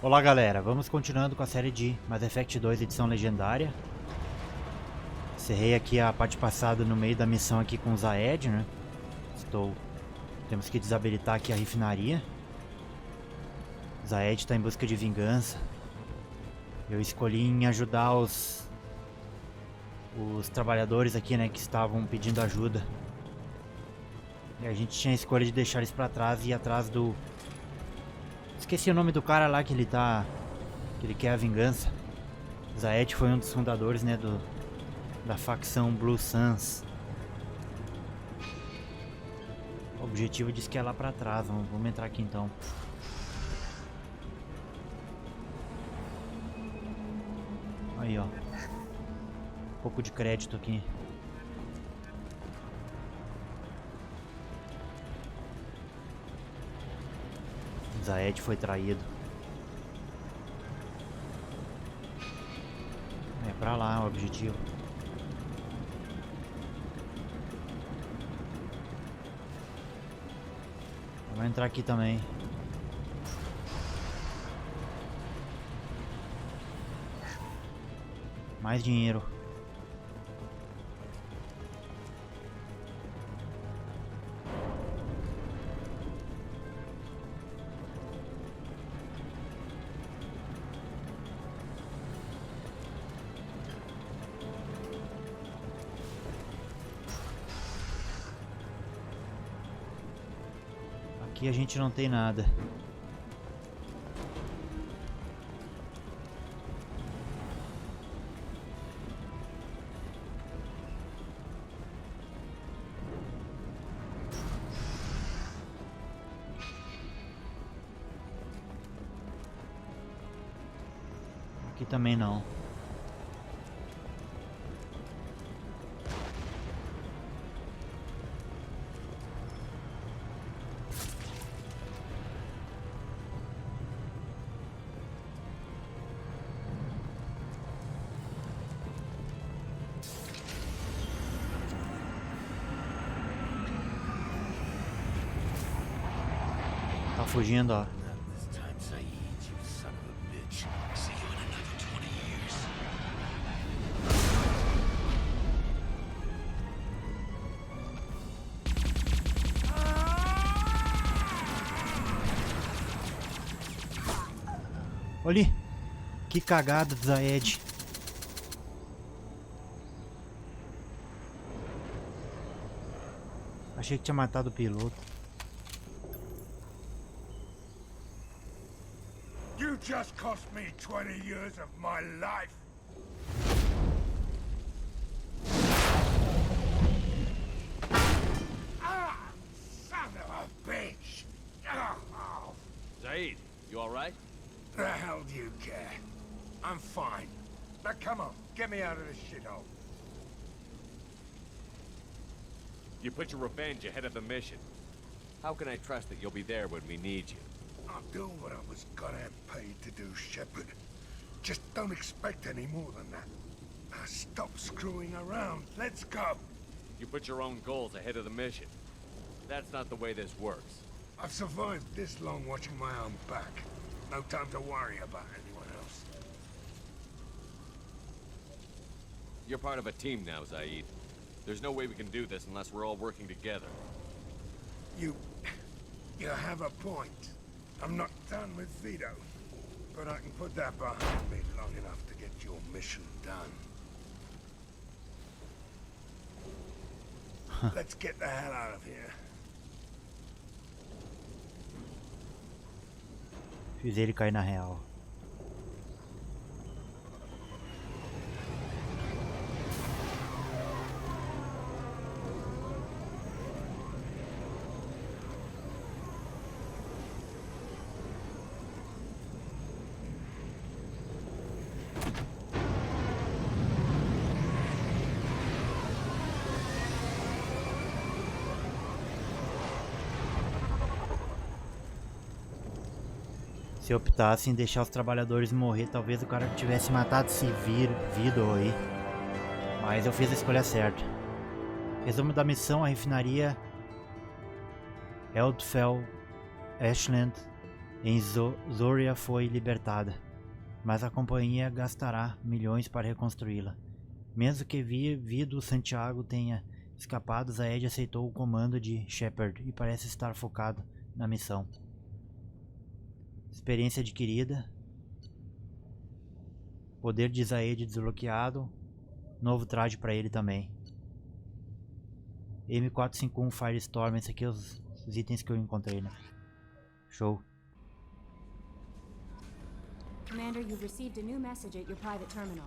Olá galera, vamos continuando com a série de Mass Effect 2 edição legendária. Encerrei aqui a parte passada no meio da missão aqui com o Zaed, né? Temos que desabilitar aqui a refinaria. O Zaed está em busca de vingança. Eu escolhi em ajudar os trabalhadores aqui, né, que estavam pedindo ajuda. E a gente tinha a escolha de deixar eles pra trás e ir atrás do... Esqueci o nome do cara lá que ele quer a vingança. Zaed foi um dos fundadores, né, da facção Blue Suns. O objetivo diz que é lá pra trás. Vamos entrar aqui então. Aí, ó. Um pouco de crédito aqui. Zaed foi traído. É pra lá o objetivo. Vamos entrar aqui também. Mais dinheiro. Aqui a gente não tem nada. Aqui também não. Tá fugindo, ó. Olha, que cagada do Zaed. Achei que tinha matado o piloto. You just cost me 20 years of my life. Ah, son of a bitch. Oh. Zaid, you alright? The hell do you care? I'm fine. Now come on, get me out of this shithole. You put your revenge ahead of the mission. How can I trust that you'll be there when we need you? I'll do what I was goddamn paid to do, Shepard. Just don't expect any more than that. Now stop screwing around. Let's go. You put your own goals ahead of the mission. That's not the way this works. I've survived this long watching my own back. No time to worry about anyone else. You're part of a team now, Zaid. There's no way we can do this unless we're all working together. You have a point. I'm not done with Vito, but I can put that behind me long enough to get your mission done. Let's get the hell out of here. Fiz ele cair na real. Se eu optasse em deixar os trabalhadores morrer, talvez o cara tivesse matado esse Vídeo aí. Mas eu fiz a escolha certa. Resumo da missão: a refinaria Eldfell Ashland Zoria foi libertada, mas a companhia gastará milhões para reconstruí-la. Mesmo que Vido Santiago tenha escapado, Zaed aceitou o comando de Shepard e parece estar focado na missão. Experiência adquirida. Poder de Zaed desbloqueado. Novo traje para ele também. M451 Firestorm, esses aqui os itens que eu encontrei, né? Show. Commander, you've received a new message at your private terminal.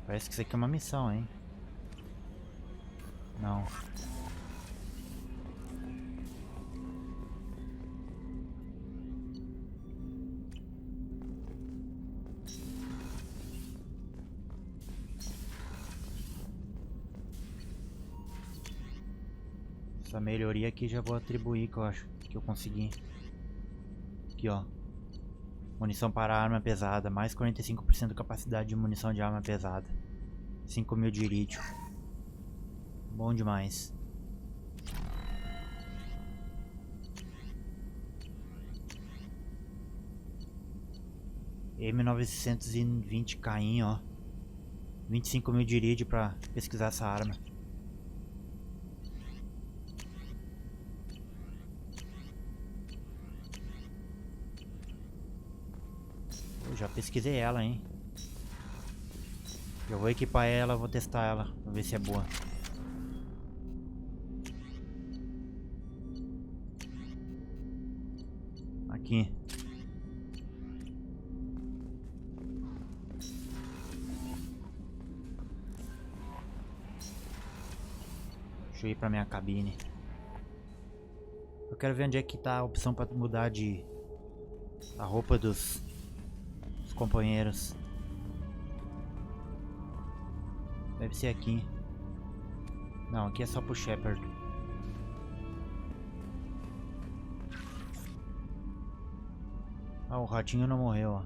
Parece que isso aqui é uma missão, hein? Não. Essa melhoria aqui já vou atribuir, que eu acho que eu consegui. Aqui, ó. Munição para arma pesada, mais 45% de capacidade de munição de arma pesada. 5.000 de irídio. Bom demais. M920 Caim, ó. 25.000 de irídio para pesquisar essa arma. Eu já pesquisei ela, hein. Eu vou equipar ela, vou testar ela, vou ver se é boa. Aqui. Deixa eu ir pra minha cabine. Eu quero ver onde é que tá a opção pra mudar de a roupa dos companheiros. Deve ser aqui. Não, aqui é só pro Shepard. Ah, o ratinho não morreu, ó.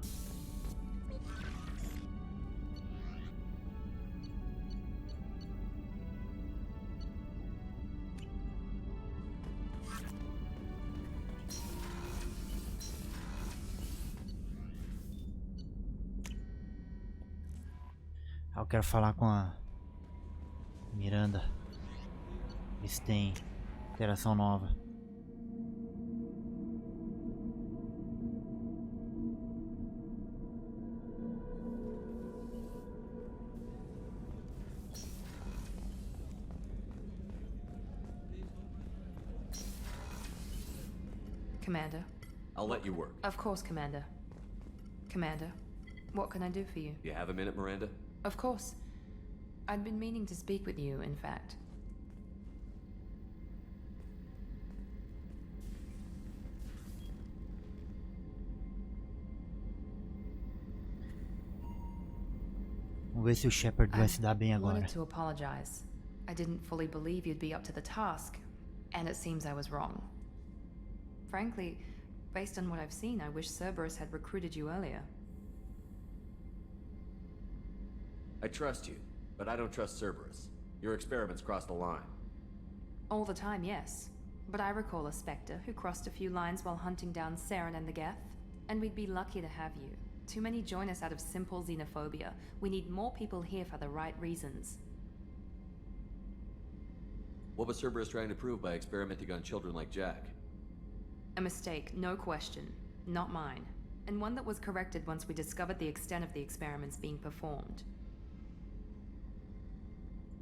Eu quero falar com a Miranda. Ver se tem interação nova. Commander. I'll let you work. Of course, Commander. Commander, what can I do for you? You have a minute, Miranda? Of course. I'd been meaning to speak with you, in fact. Vamos ver se o Shepard vai se dar bem I agora. wanted to apologize. I didn't fully believe you'd be up to the task, and it seems I was wrong. Frankly, based on what I've seen, I wish Cerberus had recruited you earlier. I trust you, but I don't trust Cerberus. Your experiments crossed the line. All the time, yes. But I recall a Spectre who crossed a few lines while hunting down Saren and the Geth, and we'd be lucky to have you. Too many join us out of simple xenophobia. We need more people here for the right reasons. What was Cerberus trying to prove by experimenting on children like Jack? A mistake, no question. Not mine. And one that was corrected once we discovered the extent of the experiments being performed.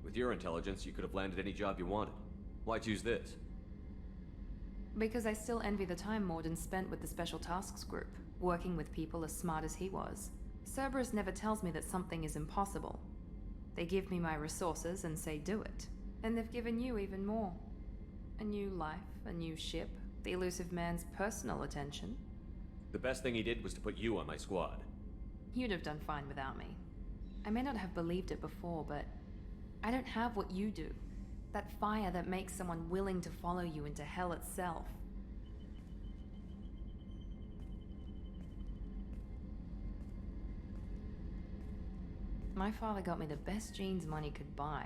With your intelligence, you could have landed any job you wanted. Why choose this? Because I still envy the time Morden spent with the Special Tasks Group, working with people as smart as he was. Cerberus never tells me that something is impossible. They give me my resources and say do it. And they've given you even more. A new life, a new ship, the elusive man's personal attention. The best thing he did was to put you on my squad. You'd have done fine without me. I may not have believed it before, but I don't have what you do. That fire that makes someone willing to follow you into hell itself. My father got me the best jeans money could buy.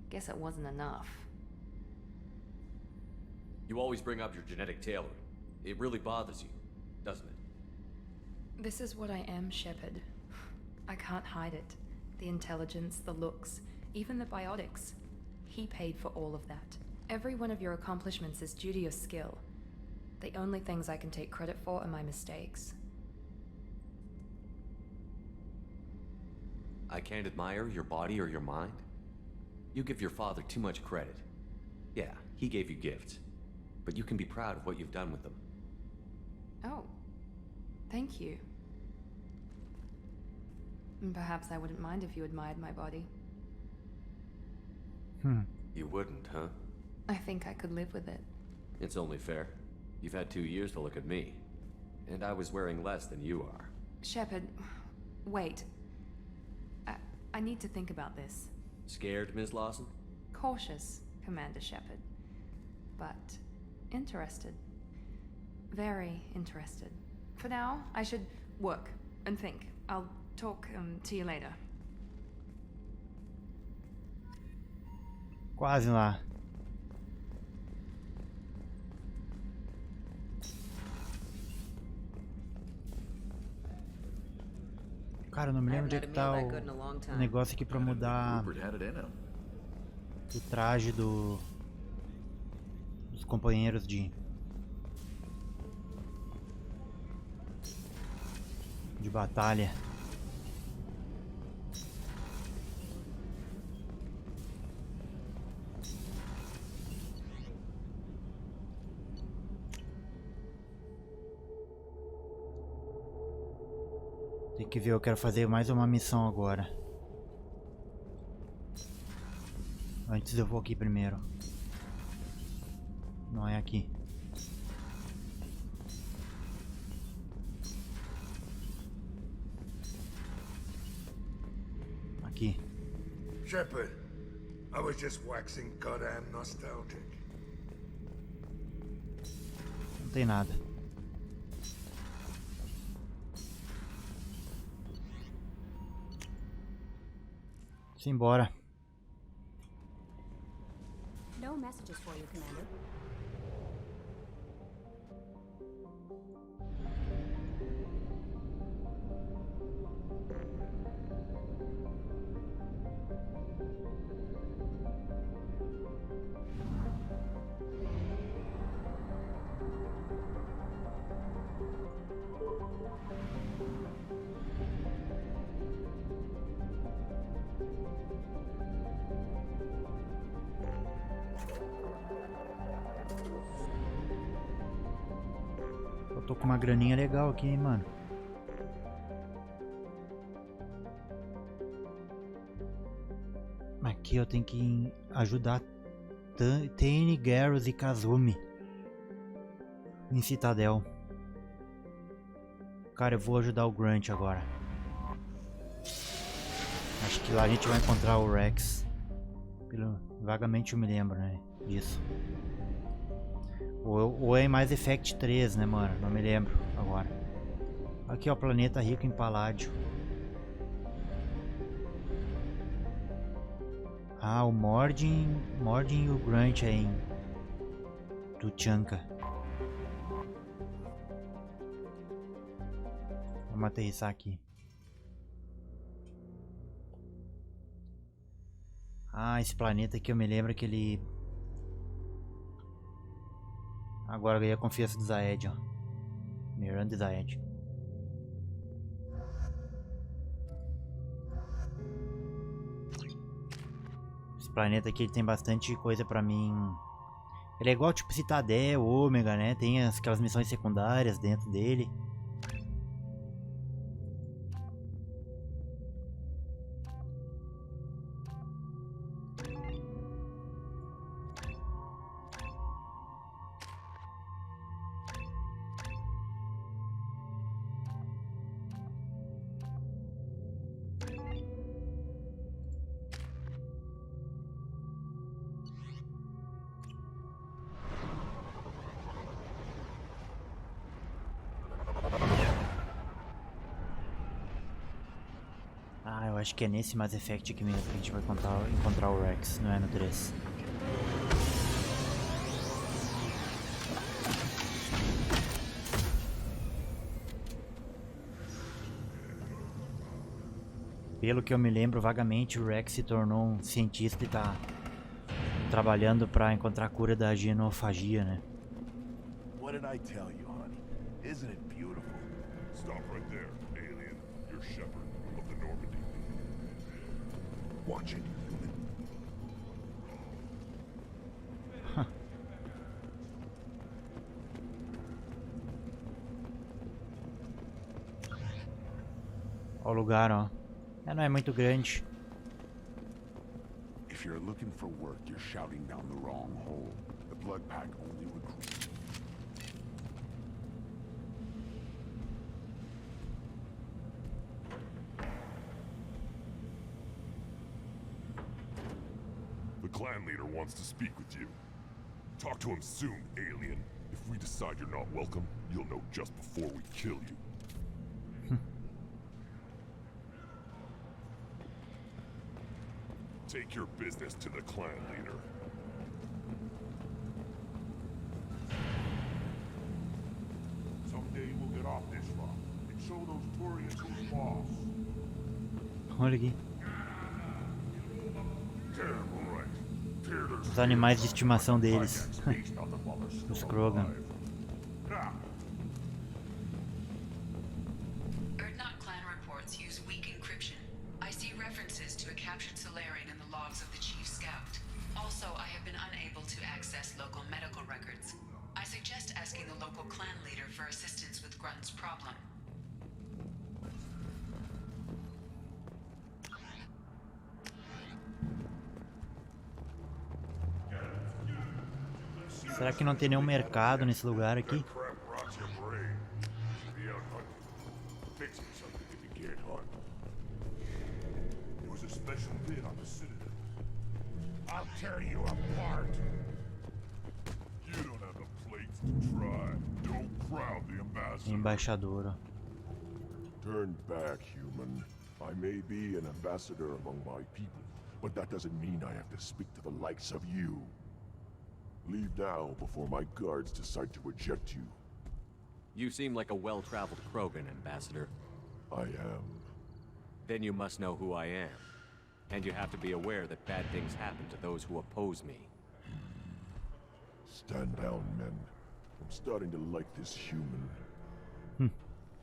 Guess it wasn't enough. You always bring up your genetic tailoring. It really bothers you, doesn't it? This is what I am, Shepard. I can't hide it. The intelligence, the looks, even the biotics. He paid for all of that. Every one of your accomplishments is due to your skill. The only things I can take credit for are my mistakes. I can't admire your body or your mind? You give your father too much credit. Yeah, he gave you gifts. But you can be proud of what you've done with them. Oh. Thank you. Perhaps I wouldn't mind if you admired my body. You wouldn't, huh? I think I could live with it. It's only fair. You've had 2 years to look at me. And I was wearing less than you are. Shepard, wait. I need to think about this. Scared, Ms. Lawson? Cautious, Commander Shepard. But interested. Very interested. For now, I should work and think. I'll talk to you later. Quase lá. Cara, eu não me lembro onde é que tá o negócio aqui pra mudar o traje dos companheiros de batalha. Tem que ver, eu quero fazer mais uma missão agora. Antes eu vou aqui primeiro. Não é aqui. Aqui. Shepard, I was just waxing goddamn nostalgic. Não tem nada. Simbora. No messages for you, Commander. Eu tô com uma graninha legal aqui, hein, mano. Aqui eu tenho que ajudar Tane, Garrus e Kazumi em Citadel. Cara, eu vou ajudar o Grunt agora. Acho que lá a gente vai encontrar o Rex. Vagamente eu me lembro, né, disso. Ou é em Mass Effect 3, né, mano? Não me lembro agora. Aqui, ó, planeta rico em paládio. Ah, o Mordin e o Grunt é em Tuchanka. Vamos aterrissar aqui. Ah, esse planeta aqui eu me lembro que ele... Agora eu ganhei a confiança do Zaed, ó. Miranda e Zaed. Esse planeta aqui ele tem bastante coisa pra mim. Ele é igual tipo Citadel, Ômega, né? Tem aquelas missões secundárias dentro dele. Ah, eu acho que é nesse Mass Effect aqui mesmo que a gente vai encontrar o Rex, não é no 3. Pelo que eu me lembro vagamente, o Rex se tornou um cientista e tá trabalhando pra encontrar a cura da genofagia, né? What did I tell you, honey? Isn't it beautiful? Stop right there, alien. You're shepherd of the Normandy. Watch it, human. Ó o lugar, ó. Não é muito grande. If you're looking for work, you're shouting down the wrong hole. The blood pack only recruits. The clan leader wants to speak with you. Talk to him soon, alien. If we decide you're not welcome, you'll know just before we kill you. Take your business to the clan leader. Someday we'll get off this rock and show those Turians who's boss. Olha aqui. Terrible right. Tear their Os animais de estimação deles. He's nothing but a Os skull Krogan. alive. Ah, Erdnot clan reports use weak encryption. I see references to a captured Solarian in the logs of the Chief Scout. Also, I have been unable to access local medical records. I suggest asking the local clan leader for assistance with Grunt's problem. Será que não tem nenhum mercado nesse lugar aqui? crap rots your brain. Be out hunting. Fixing something if you can't hunt. there was a special bid on the Citadel. I'll tear you apart. You don't have the plates to try. Don't crowd the ambassador. Embaixador, ó. Turn back, human. I may be an ambassador among my people, but that doesn't mean I have to speak to the likes of you. Leave now before my guards decide to eject you. You seem like a well-traveled Krogan, Ambassador. I am. Then you must know who I am. And you have to be aware that bad things happen to those who oppose me. Stand down, men. I'm starting to like this human.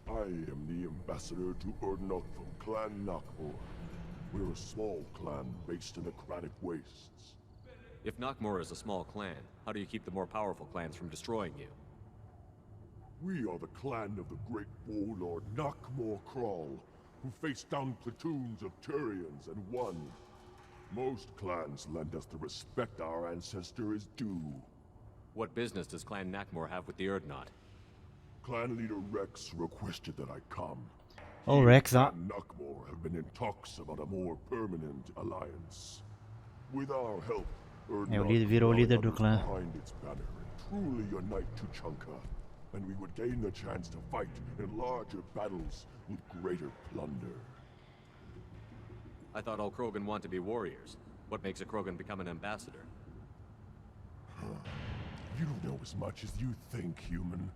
I am the ambassador to Erdnot from Clan Nakmor. We're a small clan based in the Kratic Wastes. If Nakmor is a small clan, how do you keep the more powerful clans from destroying you? We are the clan of the great warlord Nakmor Kral, who faced down platoons of Turians and won. Most clans lend us the respect our ancestor is due. What business does Clan Nakmor have with the Erdnot? Clan leader Rex requested that I come. Ó o Rex, ó. And Nakmor have been in talks about a more permanent alliance. With our help, É, o líder virou o líder do clã. behind its banner and truly unite Tuchanka, and we would gain the chance to fight in larger battles with greater plunder. I thought all Krogan want to be warriors. What makes a Krogan become an ambassador? You don't know as much as you think, human.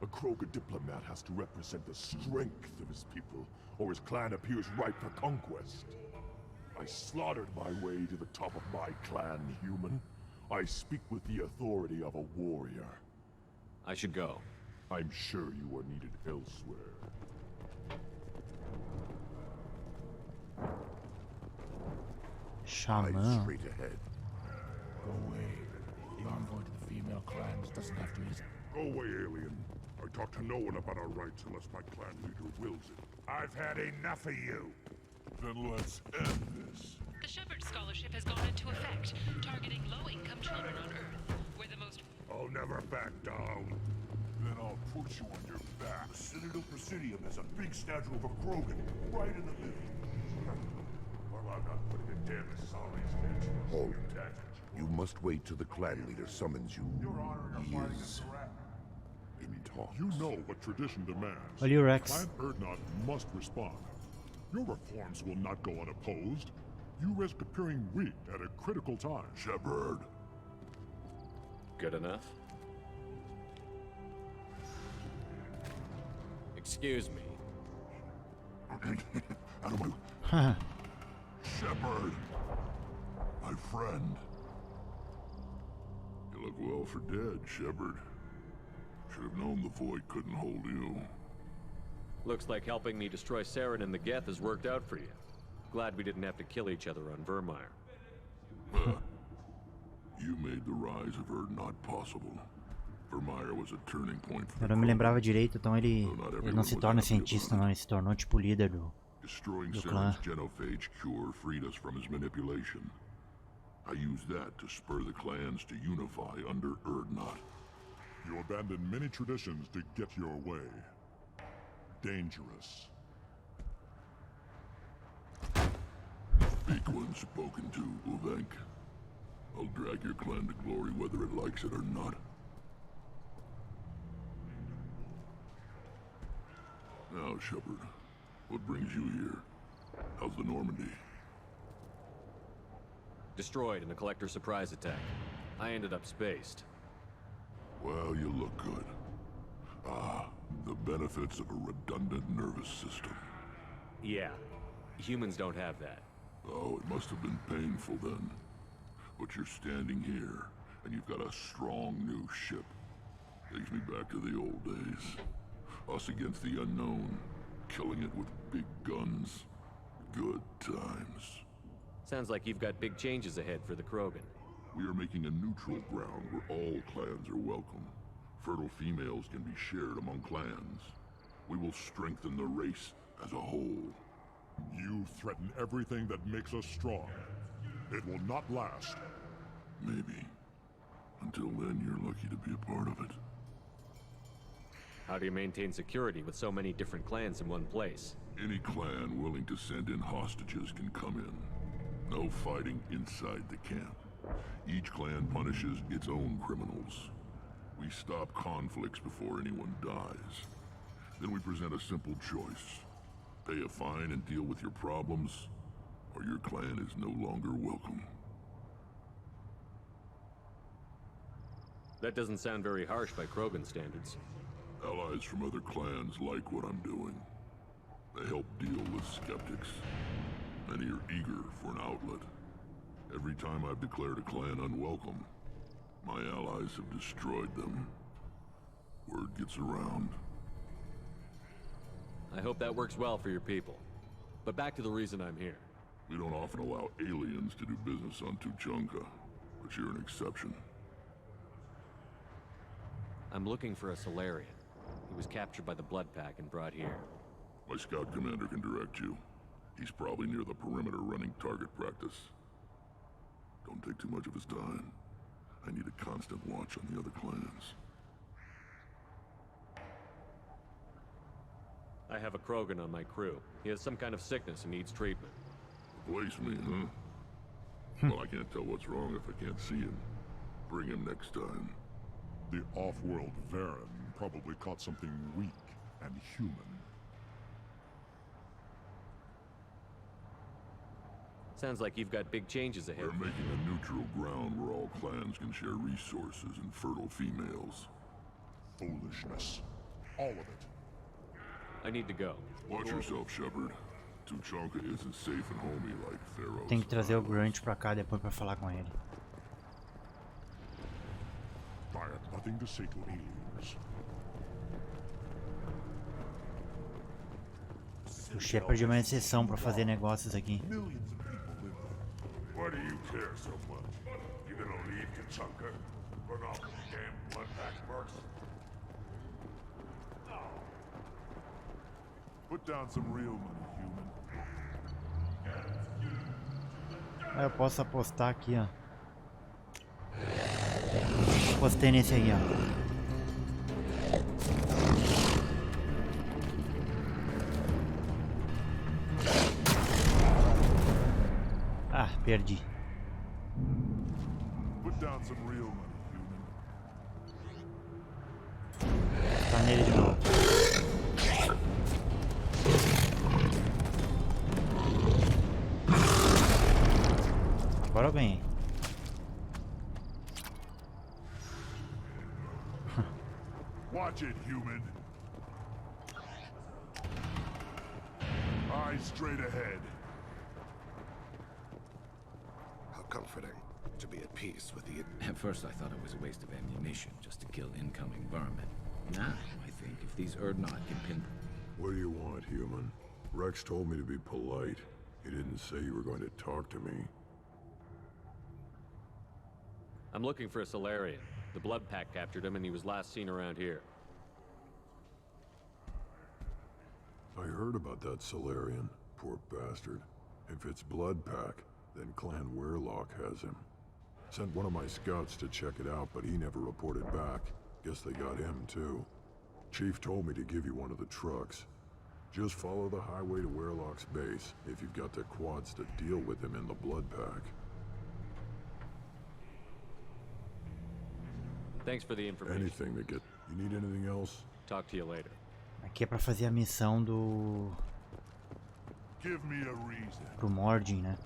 A Krogan diplomat has to represent the strength of his people, or his clan appears ripe for conquest. I slaughtered my way to the top of my clan, human. I speak with the authority of a warrior. I should go. I'm sure you are needed elsewhere. Xamã. Straight ahead. Go away. The envoy to the female clans doesn't have to listen. Go away, alien. I talk to no one about our rights unless my clan leader wills it. I've had enough of you. Then let's end this. The Shepherd Scholarship has gone into effect, targeting low-income children on Earth. We're the most... I'll never back down. Then I'll put you on your back. Citadel Presidium has a big statue of a Krogan right in the middle. Well, I'm not putting a damn Asali's head. Hold. You must wait till the clan leader summons you. Your Honor, He you're fighting is a threat. in talks. You know what tradition demands. Olha o Rex. Clan Erdnot must respond. Your reforms will not go unopposed. You risk appearing weak at a critical time. Shepherd. Good enough? Excuse me. Out of my... Shepard! My friend. You look well for dead, Shepard. Should have known the void couldn't hold you. Looks like helping me destroy Saren and the Geth has worked out for you. Glad we didn't have to kill each other on Vermeer. You made the rise of Erd not possible. Vermeer was a turning point for Eu não me lembrava direito, então ele não se torna cientista, não, ele se tornou tipo líder do clã. Saren's genophage cure freed us from his manipulation. I used that to spur the clans to unify under Erdnot. You abandoned many traditions to get your way. Dangerous. Speak when spoken to, Uvenk. I'll drag your clan to glory whether it likes it or not. Now, Shepard, what brings you here? How's the Normandy? Destroyed in a collector surprise attack. I ended up spaced. Well, you look good. Ah, the benefits of a redundant nervous system. Yeah, humans don't have that. Oh, it must have been painful then. But you're standing here, and you've got a strong new ship. Takes me back to the old days. Us against the unknown, killing it with big guns. Good times. Sounds like you've got big changes ahead for the Krogan. We are making a neutral ground where all clans are welcome. Fertile females can be shared among clans. We will strengthen the race as a whole. You threaten everything that makes us strong. It will not last. Maybe. Until then, you're lucky to be a part of it. How do you maintain security with so many different clans in one place? Any clan willing to send in hostages can come in. No fighting inside the camp. Each clan punishes its own criminals. We stop conflicts before anyone dies. Then we present a simple choice. Pay a fine and deal with your problems, or your clan is no longer welcome. That doesn't sound very harsh by Krogan standards. Allies from other clans like what I'm doing. They help deal with skeptics. Many are eager for an outlet. Every time I've declared a clan unwelcome, my allies have destroyed them. Word gets around. I hope that works well for your people. But back to the reason I'm here. We don't often allow aliens to do business on Tuchanka, but you're an exception. I'm looking for a Solarian. He was captured by the Blood Pack and brought here. My scout commander can direct you. He's probably near the perimeter running target practice. Don't take too much of his time. I need a constant watch on the other clans. I have a Krogan on my crew. He has some kind of sickness and needs treatment. Replace me, huh? Well, I can't tell what's wrong if I can't see him. Bring him next time. The off-world Varen probably caught something weak and human. Sounds like you've got big changes ahead. We're making a neutral ground where all clans can share resources and fertile females. Foolishness. All of it. I need to go. Watch yourself, Shepard. Tuchanka isn't safe and homey like Pharaoh's. Tem que trazer o Grunt pra cá depois pra falar com ele. I have nothing to say to aliens. O Shepard é uma exceção pra fazer negócios aqui. Why do you care so much? You gonna leave Tuchanka? Run off with the damn blood pack mercs? Put down some real money, human. Ah, eu posso apostar aqui, ó. Apostei nesse aí, ó. Ah, perdi. Put down some real money, human. Tá nele de novo. Agora eu ganhei. Watch it, human. Eyes straight ahead. comforting to be at peace with the... At first I thought it was a waste of ammunition just to kill incoming vermin. Now, I think if these Urdnot can pin... What do you want, human? Rex told me to be polite. He didn't say you were going to talk to me. I'm looking for a Solarian. The Blood Pack captured him and he was last seen around here. I heard about that Solarian. Poor bastard. If it's Blood Pack, then Clan Werelock has him. Sent one of my scouts to check it out, but he never reported back. Guess they got him, too. Chief told me to give you one of the trucks. Just follow the highway to Werelock's base, if you've got the quads to deal with him in the Blood Pack. Thanks for the information. Anything to get... You need anything else? Talk to you later. Aqui é pra fazer a missão do... Give me a reason. Pro Mordin, né?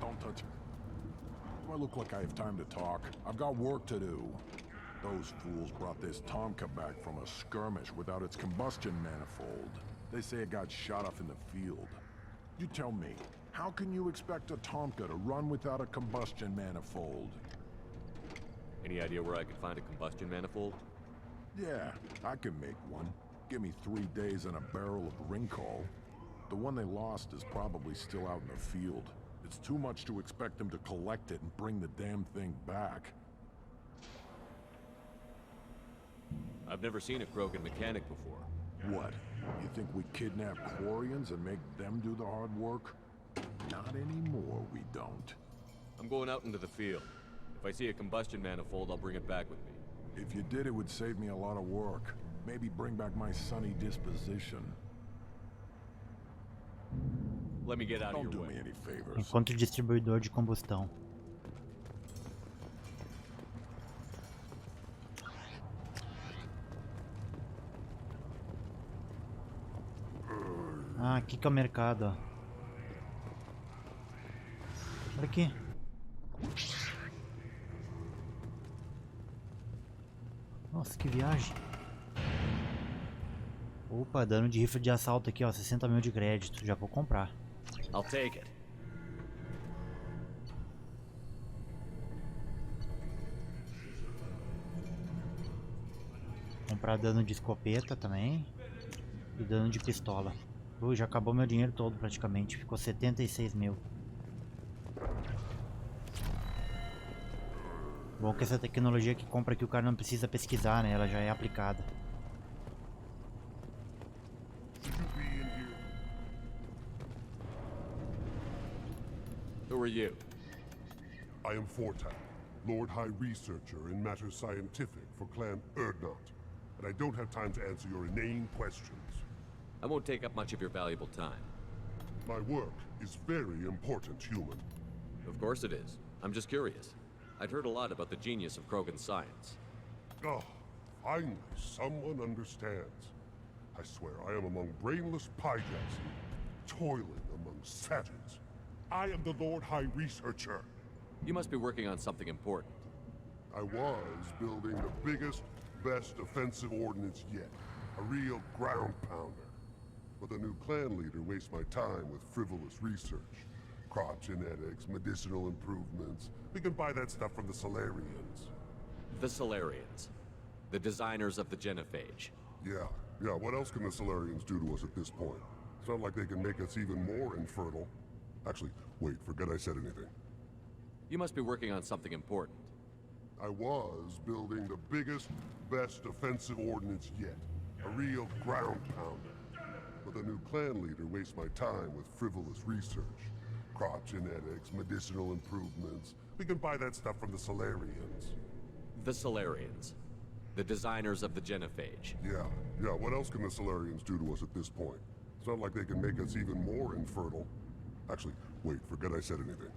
Don't touch me. Do I look like I have time to talk? I've got work to do. Those fools brought this Tomka back from a skirmish without its combustion manifold. They say it got shot off in the field. You tell me, how can you expect a Tomka to run without a combustion manifold? Any idea where I could find a combustion manifold? Yeah, I can make one. Give me 3 days and a barrel of Ringcall. The one they lost is probably still out in the field. It's too much to expect them to collect it and bring the damn thing back. I've never seen a Krogan mechanic before. What? You think we kidnap Quarians and make them do the hard work? Not anymore, we don't. I'm going out into the field. If I see a combustion manifold, I'll bring it back with me. If you did, it would save me a lot of work. Maybe bring back my sunny disposition. Let me get out of your way. Don't do me any favors. Encontre o distribuidor de combustão. Ah, aqui que é o mercado, ó. Olha aqui. Nossa, que viagem. Opa, dano de rifle de assalto aqui, ó, 60 mil de crédito. Já vou comprar. I'll take it. Comprar dano de escopeta também. E dano de pistola. Ui, já acabou meu dinheiro todo praticamente. Ficou 76 mil. Bom que essa tecnologia que compra aqui o cara não precisa pesquisar, né? Ela já é aplicada. Who are you? I am Fortak, Lord High Researcher in matters scientific for Clan Urdnot, and I don't have time to answer your inane questions. I won't take up much of your valuable time. My work is very important, human. Of course it is. I'm just curious. I'd heard a lot about the genius of Krogan science. Oh, finally, someone understands. I swear I am among brainless pyjaks, toiling among savages. I am the Lord High Researcher. You must be working on something important. I was building the biggest, best offensive ordnance yet. A real ground pounder. But the new clan leader wastes my time with frivolous research. Crop genetics, medicinal improvements. We can buy that stuff from the Solarians. The Solarians. The designers of the genophage. Yeah. What else can the Solarians do to us at this point? It's not like they can make us even more infertile. Actually, wait, forget I said anything. You must be working on something important. I was building the biggest, best offensive ordnance yet. A real ground pounder. But the new clan leader wastes my time with frivolous research. Crop genetics, medicinal improvements. We can buy that stuff from the Solarians. The Solarians. The designers of the genophage. Yeah. What else can the Solarians do to us at this point? It's not like they can make us even more infertile. Actually, wait, forget I said anything.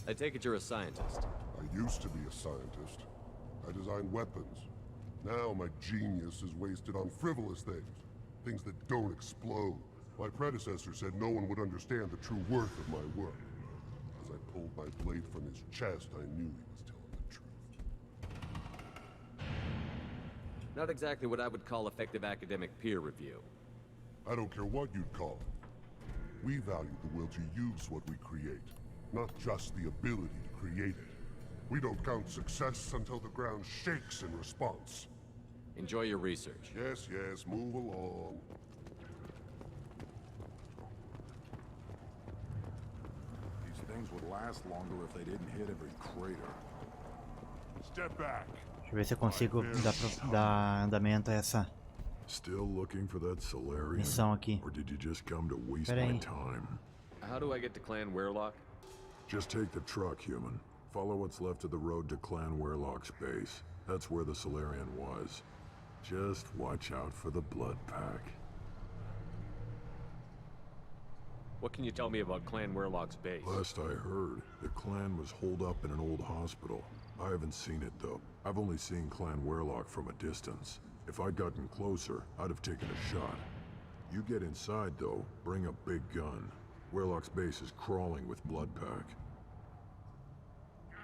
I take it you're a scientist. I used to be a scientist. I designed weapons. Now my genius is wasted on frivolous things. Things that don't explode. My predecessor said no one would understand the true worth of my work. As I pulled my blade from his chest, I knew he was telling the truth. Not exactly what I would call effective academic peer review. I don't care what you'd call it. We value the will to use what we create, not just the ability to create it. We don't count success until the ground shakes in response. Enjoy your research. Yes, yes, move along. These things would last longer if they didn't hit every crater. Step back. Deixa eu ver se eu consigo dar andamento a essa Still looking for that Solarian? missão aqui. Or did you just come to waste Pera my aí. time? How do I get to Clan Werlock? Just take the truck, human. Follow what's left of the road to Clan Werlock's base. That's where the Solarian was. Just watch out for the blood pack. What can you tell me about Clan Werlock's base? Last I heard, the clan was holed up in an old hospital. I haven't seen it though. I've only seen Clan Werlock from a distance. If I'd gotten closer, I'd have taken a shot. You get inside though, bring a big gun. Werlock's base is crawling with blood pack.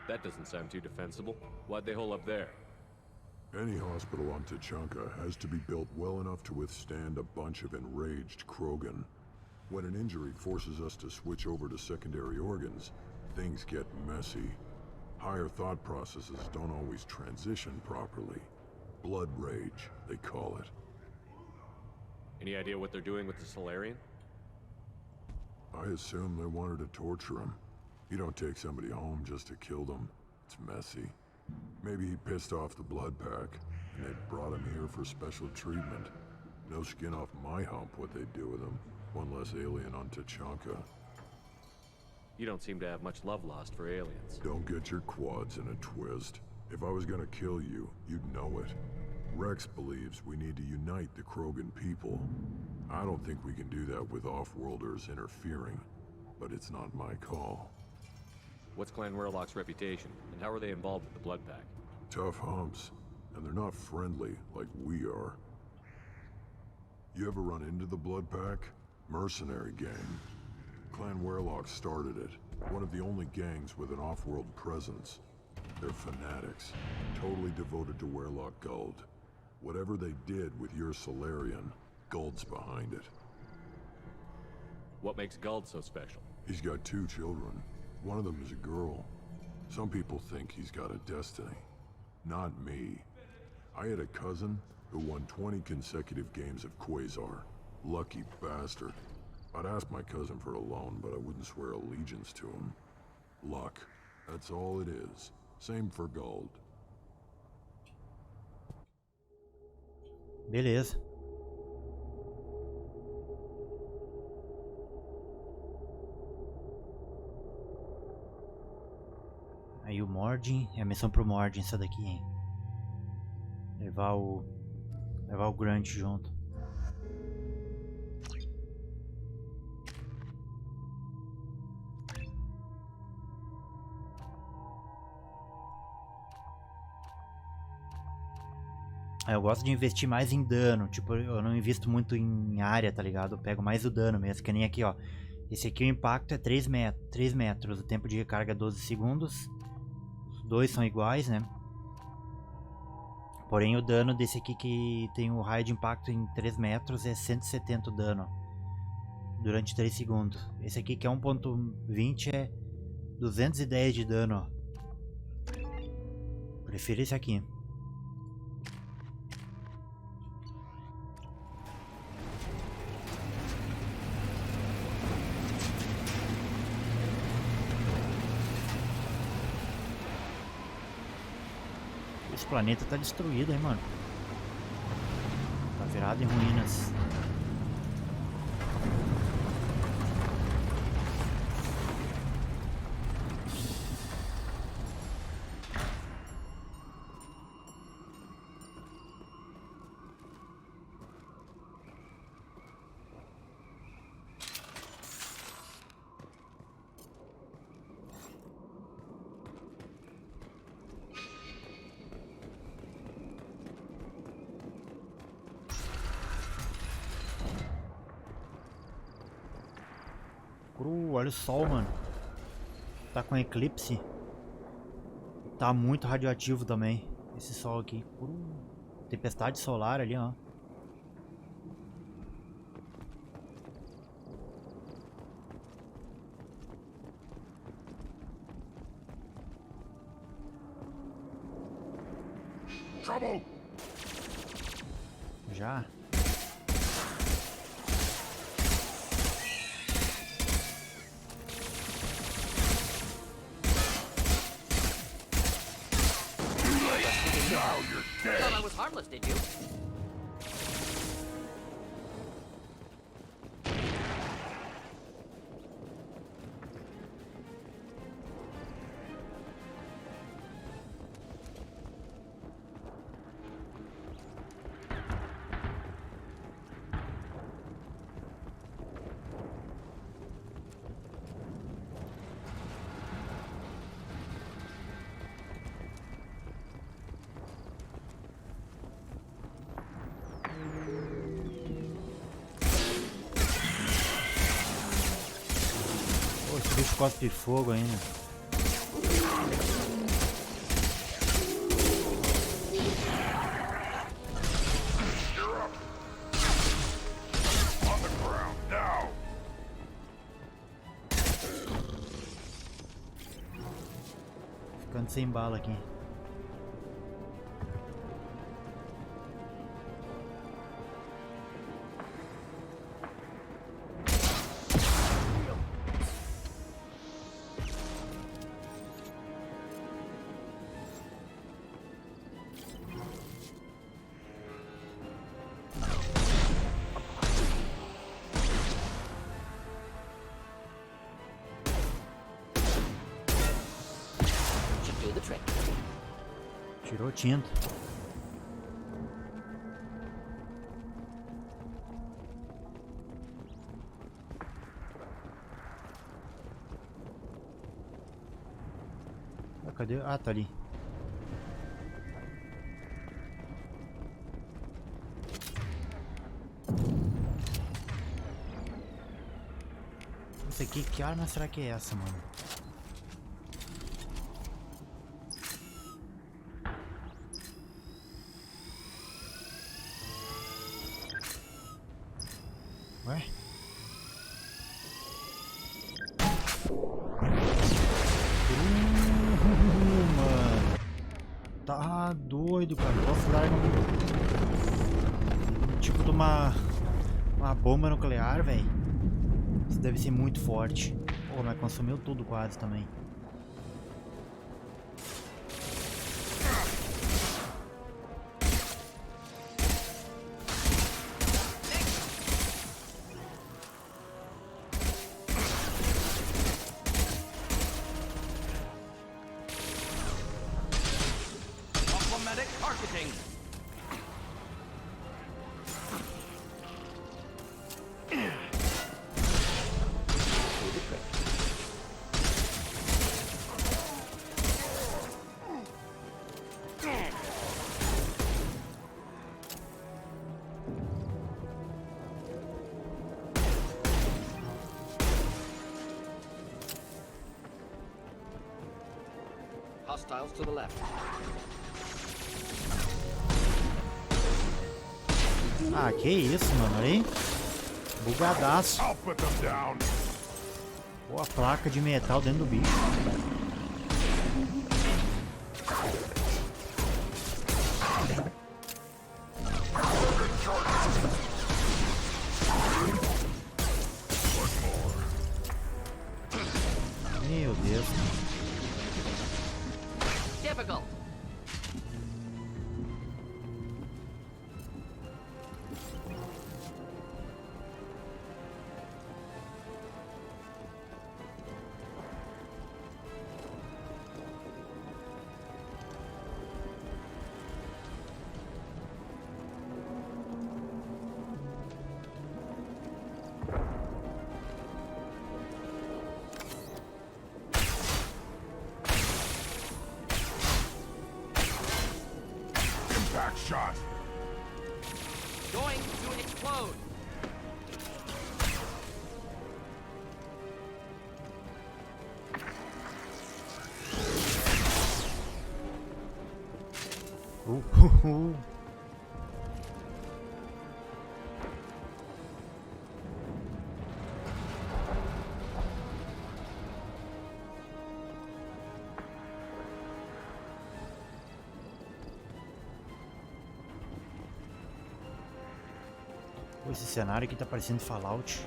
That doesn't sound too defensible. Why'd they hole up there? Any hospital on Tachanka has to be built well enough to withstand a bunch of enraged Krogan. When an injury forces us to switch over to secondary organs, things get messy. Higher thought processes don't always transition properly. Blood rage, they call it. Any idea what they're doing with the Solarian? I assume they wanted to torture him. You don't take somebody home just to kill them. It's messy. Maybe he pissed off the blood pack, and they brought him here for special treatment. No skin off my hump what they'd do with him. One less alien on Tachanka. You don't seem to have much love lost for aliens. Don't get your quads in a twist. If I was gonna kill you, you'd know it. Rex believes we need to unite the Krogan people. I don't think we can do that with off-worlders interfering, but it's not my call. What's Clan Werlock's reputation, and how are they involved with the blood pack? Tough humps, and they're not friendly like we are. You ever run into the blood pack? Mercenary gang. Clan Werlock started it. One of the only gangs with an off-world presence. They're fanatics, totally devoted to Werlock Guld. Whatever they did with your Solarian, Guld's behind it. What makes Guld so special? He's got 2 children. One of them is a girl. Some people think he's got a destiny. Not me. I had a cousin who won 20 consecutive games of Quasar. Lucky bastard. I'd ask my cousin for a loan, but I wouldn't swear allegiance to him. Luck. That's all it is. Same for Guld. Beleza. Aí o Mord, é a missão pro Mord essa daqui, hein? Levar o Grunt junto. Eu gosto de investir mais em dano, tipo, eu não invisto muito em área, tá ligado? Eu pego mais o dano mesmo, que nem aqui, ó. Esse aqui o impacto é 3 metros, o tempo de recarga é 12 segundos. Os dois são iguais, né? Porém o dano desse aqui que tem o raio de impacto em 3 metros é 170 dano durante 3 segundos. Esse aqui que é 1.20 é 210 de dano, ó. Prefiro esse aqui. Esse planeta tá destruído, hein, mano. Tá virado em ruínas. Olha o sol, mano. Tá com eclipse. Tá muito radioativo também. Esse sol aqui. Tempestade solar ali, ó. trouble? Já. Now you're dead. Thought I was harmless, did you? Pô, esse bicho cospe fogo ainda. On the ground now. Ficando sem bala aqui. Should do the trick. Tirou tinta. Ah, cadê? Ah, tá ali. Isso aqui, que arma será que é essa, mano? Ué? Mano. Tá doido, cara. Posso dar um tipo de uma bomba nuclear, velho. Isso deve ser muito forte. Pô, mas consumiu tudo quase também. Diplomatic marketing. Do the trick. Hostiles to the left. Ah, que isso, mano, aí? Bugadaço. I'll put them down. Pô, a placa de metal dentro do bicho. Meu Deus. Difficult. Impact shot. Going to explode. Uh. Pô, esse cenário aqui tá parecendo Fallout.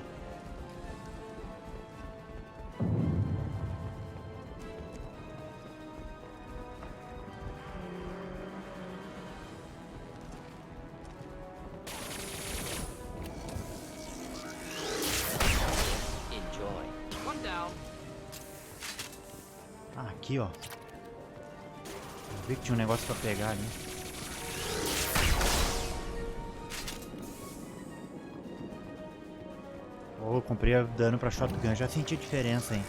Ah, aqui ó. Eu vi que tinha um negócio pra pegar ali. Oh, eu comprei dano pra shotgun, já senti a diferença, hein.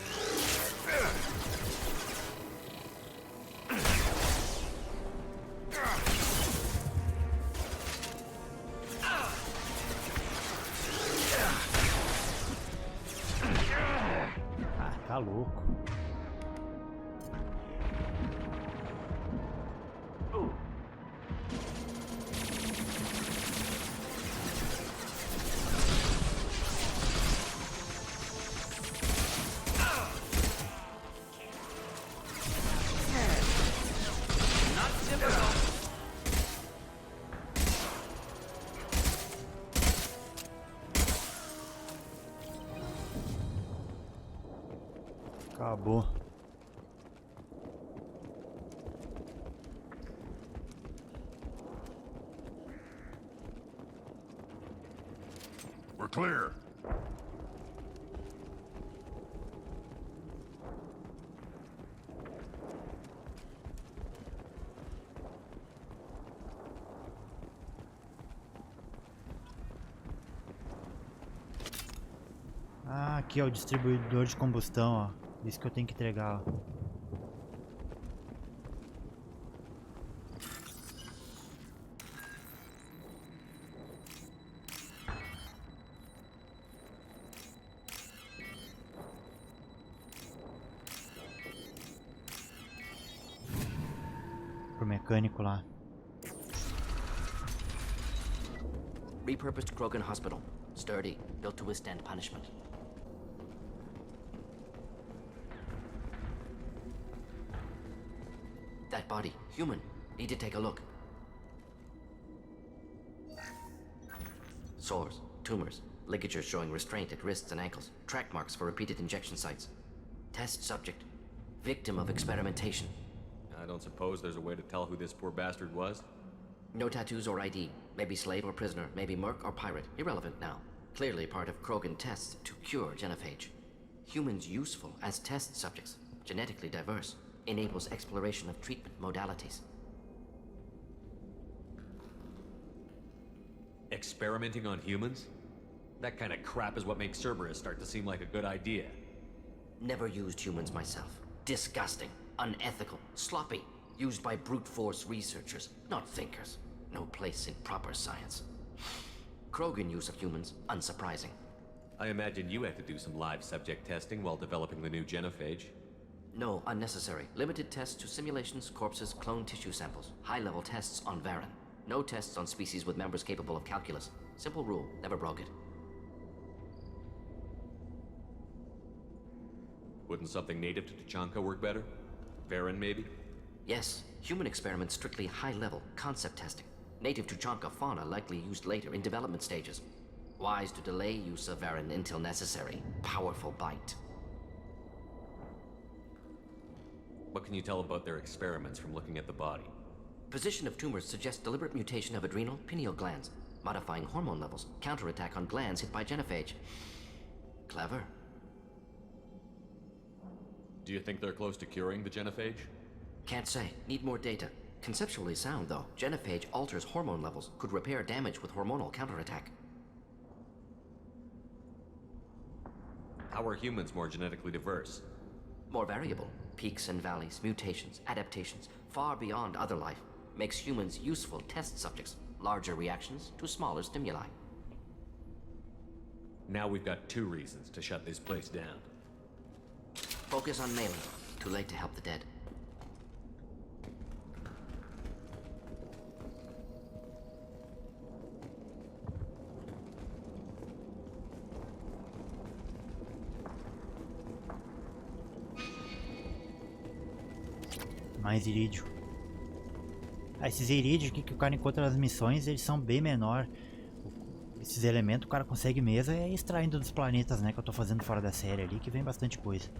Ah, tá louco. Acabou. We're clear. Ah, aqui é o distribuidor de combustão, ó. Isso que eu tenho que entregar, ó. Pro mecânico lá. Repurposed Krogan Hospital. Sturdy, built to withstand punishment. That body, human. Need to take a look. Sores, tumors, ligatures showing restraint at wrists and ankles, track marks for repeated injection sites. Test subject, victim of experimentation. I don't suppose there's a way to tell who this poor bastard was? No tattoos or ID. Maybe slave or prisoner, maybe merc or pirate. Irrelevant now. Clearly part of Krogan tests to cure genophage. Humans useful as test subjects, genetically diverse. Enables exploration of treatment modalities. Experimenting on humans? That kind of crap is what makes Cerberus start to seem like a good idea. Never used humans myself. Disgusting, unethical, sloppy. Used by brute force researchers, not thinkers. No place in proper science. Krogan use of humans, unsurprising. I imagine you had to do some live subject testing while developing the new genophage. No, unnecessary. Limited tests to simulations, corpses, cloned tissue samples. High-level tests on Varen. No tests on species with members capable of calculus. Simple rule, never broke it. Wouldn't something native to Tuchanka work better? Varen, maybe? Yes, human experiments strictly high-level, concept testing. Native Tuchanka fauna likely used later in development stages. Wise to delay use of Varen until necessary. Powerful bite. What can you tell about their experiments from looking at the body? Position of tumors suggests deliberate mutation of adrenal, pineal glands, modifying hormone levels, counterattack on glands hit by genophage. Clever. Do you think they're close to curing the genophage? Can't say. Need more data. Conceptually sound, though. Genophage alters hormone levels, could repair damage with hormonal counterattack. How are humans more genetically diverse? More variable. Peaks and valleys, mutations, adaptations, far beyond other life. Makes humans useful test subjects. Larger reactions to smaller stimuli. Now we've got two reasons to shut this place down. Focus on mailing. Too late to help the dead. Mais irídio. Ah, esses irídios aqui que o cara encontra nas missões, eles são bem menor. Esses elementos o cara consegue mesmo extraindo dos planetas, né, que eu tô fazendo fora da série ali, que vem bastante coisa.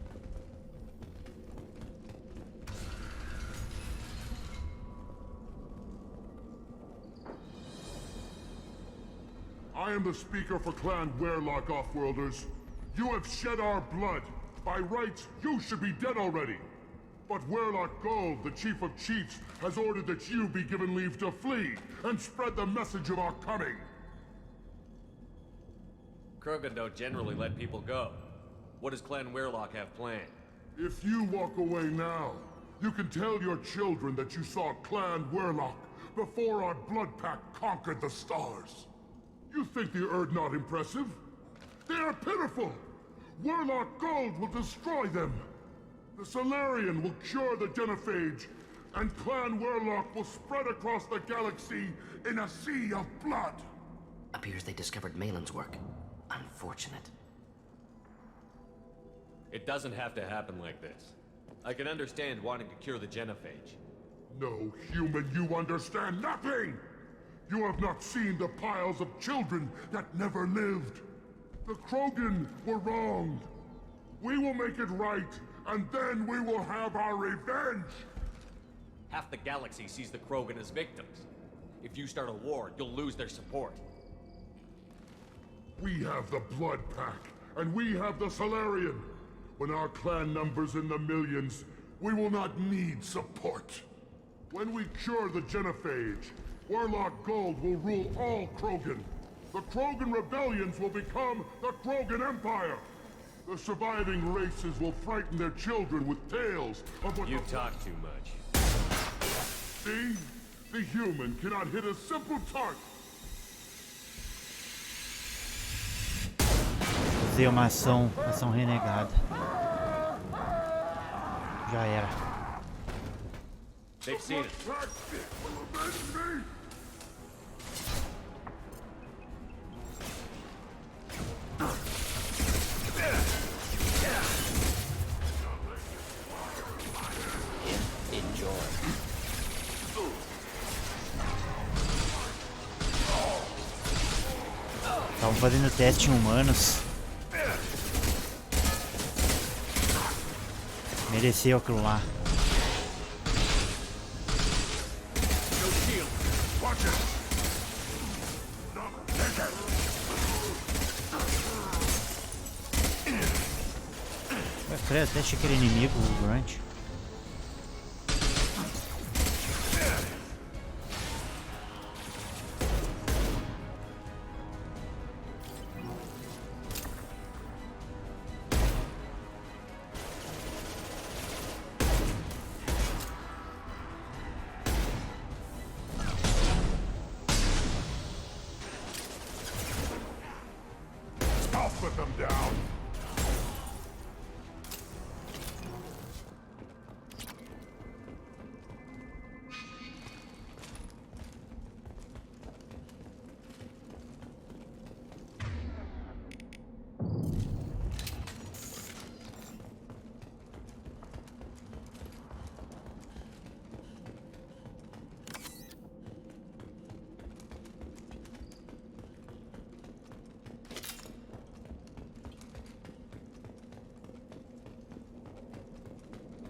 I am the speaker for Clan Werlock, Offworlders. You have shed our blood. By rights, you should be dead already. But Werlock Gold, the Chief of Chiefs, has ordered that you be given leave to flee and spread the message of our coming. Krogan don't generally let people go. What does Clan Werlock have planned? If you walk away now, you can tell your children that you saw Clan Werlock before our blood pack conquered the stars. You think the Erd not impressive? They are pitiful! Werlock Gold will destroy them! The Solarian will cure the genophage, and Clan Werlock will spread across the galaxy in a sea of blood! Appears they discovered Malin's work. Unfortunate. It doesn't have to happen like this. I can understand wanting to cure the genophage. No, human, you understand nothing! You have not seen the piles of children that never lived. The Krogan were wronged. We will make it right, and then we will have our revenge! Half the galaxy sees the Krogan as victims. If you start a war, you'll lose their support. We have the Blood Pack, and we have the Solarian. When our clan numbers in the millions, we will not need support. When we cure the genophage, Werlock Gold will rule all Krogan. The Krogan rebellions will become the Krogan Empire. The surviving races will frighten their children with tales of what— You talk too much. See? The human cannot hit a simple target. Usei uma ação renegada. Já era. They've seen it. Estavam fazendo teste em humanos. Mereceu aquilo lá. Credo, até achei que era inimigo o Grunt. Put them down.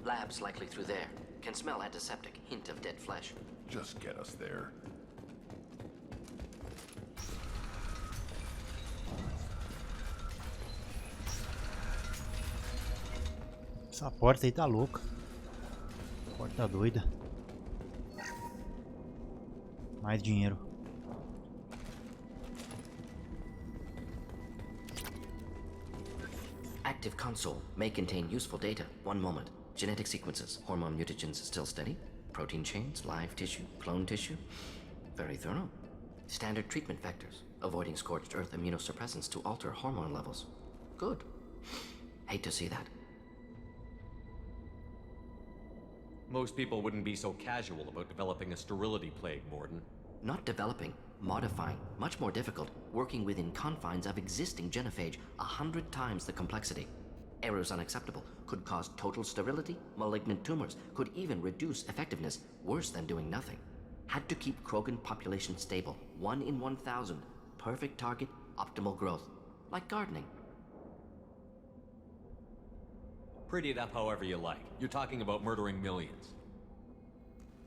Labs likely through there. Can smell antiseptic, hint of dead flesh. Just get us there. Essa porta aí tá louca. Porta doida. Mais dinheiro. Active console may contain useful data. One moment. Genetic sequences, hormone mutagens still steady. Protein chains, live tissue, clone tissue. Very thorough. Standard treatment vectors, avoiding scorched earth immunosuppressants to alter hormone levels. Good. Hate to see that. Most people wouldn't be so casual about developing a sterility plague, Morden. Not developing, modifying, much more difficult, working within confines of existing genophage, 100 times the complexity. Errors unacceptable, could cause total sterility, malignant tumors, could even reduce effectiveness, worse than doing nothing. Had to keep Krogan population stable, 1 in 1,000. perfect target, optimal growth. Like gardening. Pretty it up however you like. You're talking about murdering millions.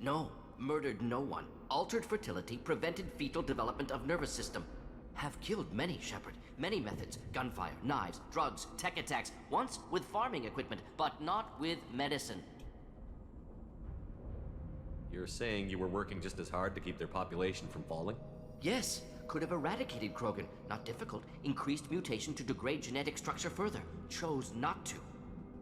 No, murdered no one. Altered fertility, prevented fetal development of nervous system. Have killed many, Shepard. Many methods. Gunfire, knives, drugs, tech attacks. Once with farming equipment, but not with medicine. You're saying you were working just as hard to keep their population from falling? Yes, could have eradicated Krogan. Not difficult. Increased mutation to degrade genetic structure further. Chose not to.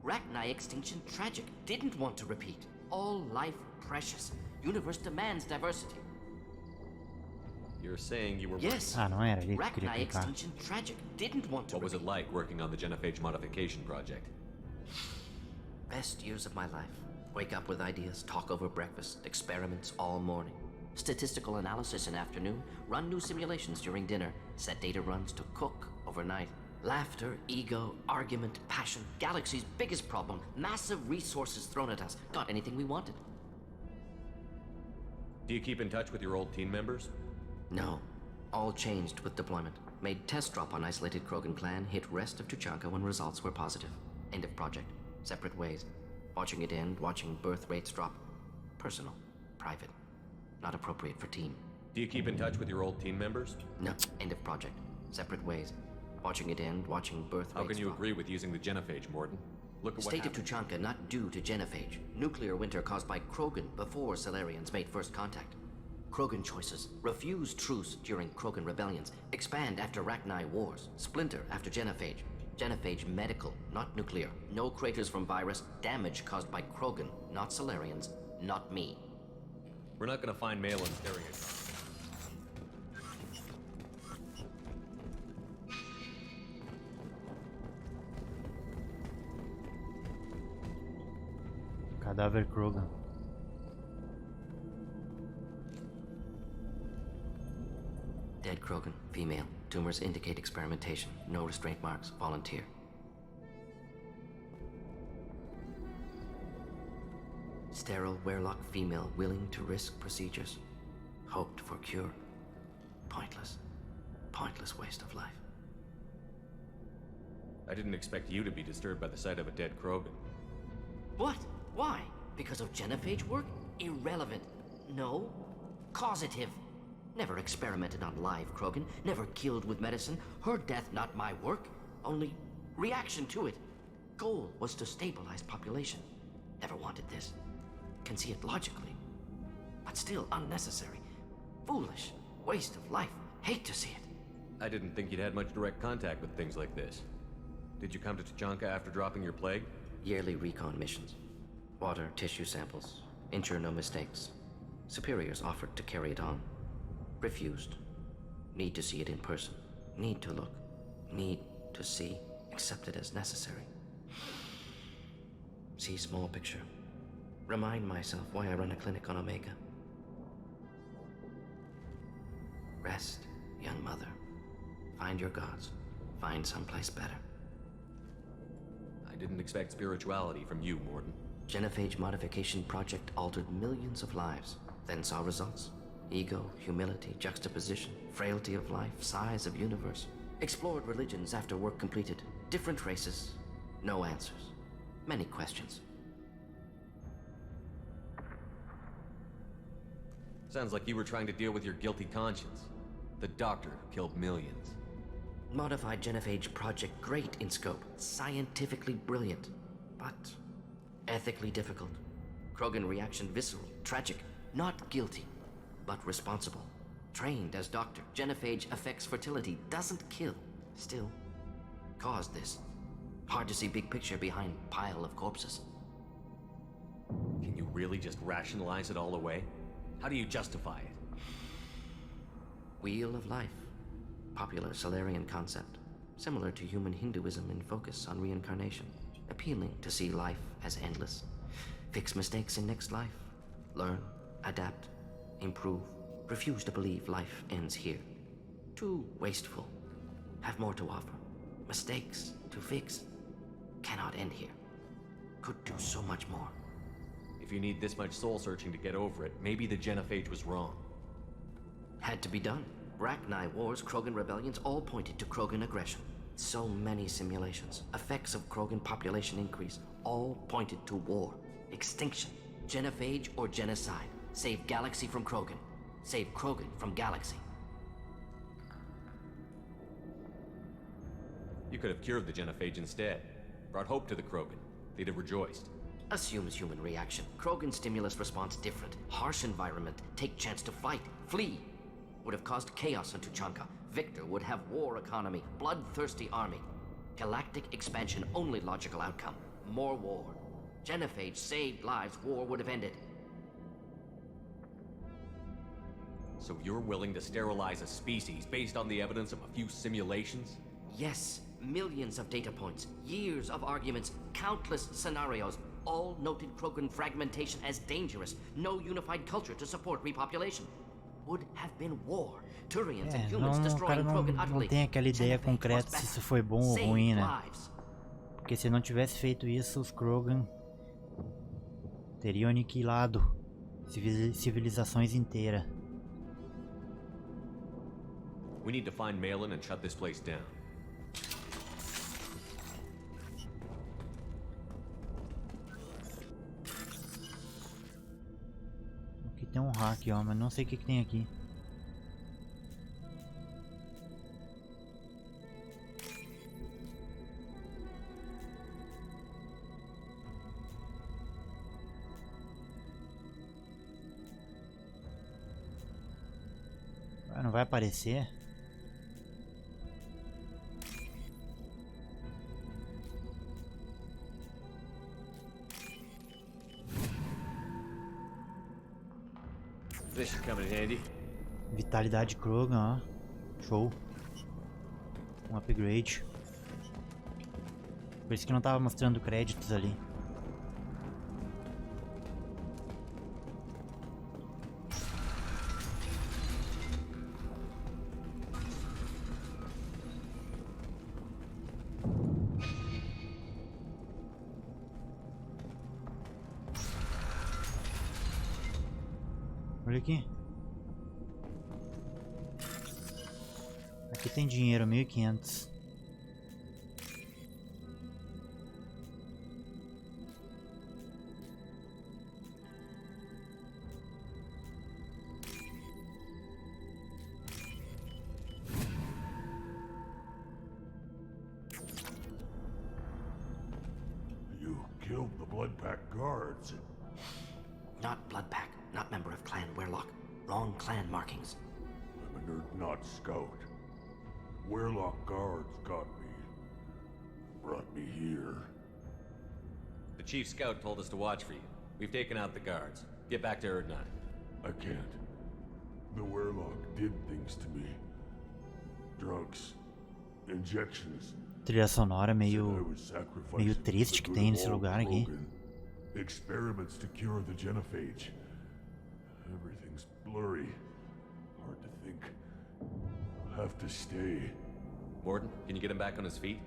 Rachni extinction tragic. Didn't want to repeat. All life precious. Universe demands diversity. You're saying you were... Yes. Ah, não era ali que eu queria Rachni clicar. extinction tragic. Didn't want to What was it repeat. like working on the genophage modification project? Best years of my life. Wake up with ideas, talk over breakfast, experiments all morning. Statistical analysis in afternoon, run new simulations during dinner, set data runs to cook overnight. Laughter, ego, argument, passion, galaxy's biggest problem, massive resources thrown at us. Got anything we wanted. Do you keep in touch with your old team members? No. All changed with deployment. Made test drop on isolated Krogan clan, hit rest of Tuchanka when results were positive. End of project. Separate ways. Watching it end, watching birth rates drop. Personal. Private. Not appropriate for team. Do you keep in touch with your old team members? No. End of project. Separate ways. Watching it end, watching birth rates How can you drop. agree with using the genophage, Morden? Look at what State of happened. Tuchanka not due to genophage. Nuclear winter caused by Krogan before Salarians made first contact. Krogan choices. Refuse truce during Krogan rebellions. Expand after Rachni wars. Splinter after genophage. Genophage medical, not nuclear. No craters from virus. Damage caused by Krogan, not Salarians, not me. We're not gonna find Malin staring at us. Cadáver Krogan. Dead Krogan, female. Tumors indicate experimentation. No restraint marks. Volunteer. Sterile Werelock female willing to risk procedures. Hoped for cure. Pointless. Pointless waste of life. I didn't expect you to be disturbed by the sight of a dead Krogan. What? Why? Because of genophage work? Irrelevant. No. Causative. Never experimented on live Krogan. Never killed with medicine. Her death not my work. Only reaction to it. Goal was to stabilize population. Never wanted this. Can see it logically. But still unnecessary. Foolish. Waste of life. Hate to see it. I didn't think you'd had much direct contact with things like this. Did you come to Tuchanka after dropping your plague? Yearly recon missions. Water, tissue samples. Ensure no mistakes. Superiors offered to carry it on. Refused. Need to see it in person. Need to look. Need to see. Accepted as necessary. See small picture. Remind myself why I run a clinic on Omega. Rest, young mother. Find your gods. Find someplace better. I didn't expect spirituality from you, Morden. Genophage modification project altered millions of lives. Then saw results. Ego, humility, juxtaposition, frailty of life, size of universe. Explored religions after work completed. Different races. No answers. Many questions. Sounds like you were trying to deal with your guilty conscience. The doctor who killed millions. Modified genophage project great in scope. Scientifically brilliant. But ethically difficult. Krogan reaction visceral, tragic. Not guilty, but responsible. Trained as doctor. Genophage affects fertility, doesn't kill. Still, caused this. Hard to see big picture behind pile of corpses. Can you really just rationalize it all away? How do you justify it? Wheel of life. Popular Salarian concept. Similar to human Hinduism in focus on reincarnation. Appealing to see life as endless. Fix mistakes in next life. Learn, adapt, improve. Refuse to believe life ends here. Too wasteful. Have more to offer. Mistakes to fix. Cannot end here. Could do so much more. If you need this much soul searching to get over it, maybe the genophage was wrong. Had to be done. Rachni Wars, Krogan rebellions, all pointed to Krogan aggression. So many simulations, effects of Krogan population increase, all pointed to war, extinction, genophage or genocide. Save galaxy from Krogan. Save Krogan from galaxy. You could have cured the genophage instead. Brought hope to the Krogan. They'd have rejoiced. Assumes human reaction. Krogan stimulus response different. Harsh environment. Take chance to fight. Flee. Would have caused chaos on Tuchanka. Victor would have war economy. Bloodthirsty army. Galactic expansion only logical outcome. More war. Genophage saved lives. War would have ended. So you're willing to sterilize a species based on the evidence of a few simulations? Yes. Millions of data points. Years of arguments. Countless scenarios. All noted Krogan fragmentation as dangerous. No unified culture to support repopulation. Would have been war. Turians and humans destroying Krogan utterly. Não tem aquela ideia concreta se isso foi bom ou ruim, né? Porque se não tivesse feito isso, os Krogan teriam aniquilado civilizações inteiras. We need to find Malin and shut this place down. Aqui tem um hack, ó, mas não sei o que tem aqui. Não vai aparecer? This should come in handy. Vitalidade Krogan, ó. Show. Um upgrade. Por isso que não tava mostrando créditos ali. Olha aqui. Aqui tem dinheiro, 1.500. You killed the Blood Pack guards. Not Blood Pack. Not member of Clan Werlock. Wrong clan markings. I'm a nerd, not scout. Werlock guards got me. Brought me here. The chief scout told us to watch for you. We've taken out the guards. Get back to Erdnot. I can't. The Werlock did things to me. Drugs. Injections. Trilha sonora meio triste que tem nesse lugar aqui. Experiments to cure the genophage. Everything's blurry. Hard to think. Have to stay. Morden, can you get him back on his feet?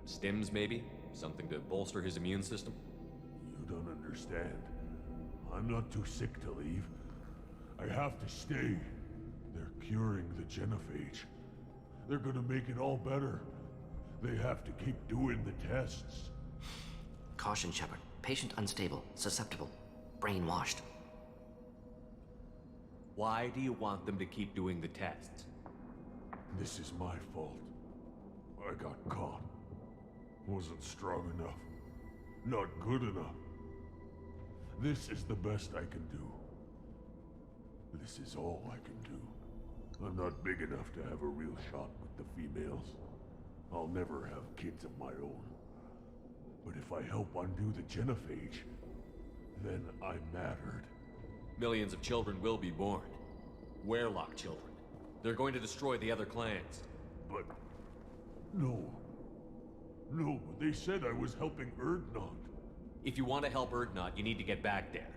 Stims, maybe? Something to bolster his immune system? You don't understand. I'm not too sick to leave. I have to stay. They're curing the genophage. They're gonna make it all better. They have to keep doing the tests. Caution, Shepard. Patient unstable, susceptible, brainwashed. Why do you want them to keep doing the tests? This is my fault. I got caught. Wasn't strong enough. Not good enough. This is the best I can do. This is all I can do. I'm not big enough to have a real shot with the females. I'll never have kids of my own. But if I help undo the genophage, then I mattered. Millions of children will be born. Werlock children. They're going to destroy the other clans. But... No. No, they said I was helping Erdnot. If you want to help Erdnot, you need to get back there.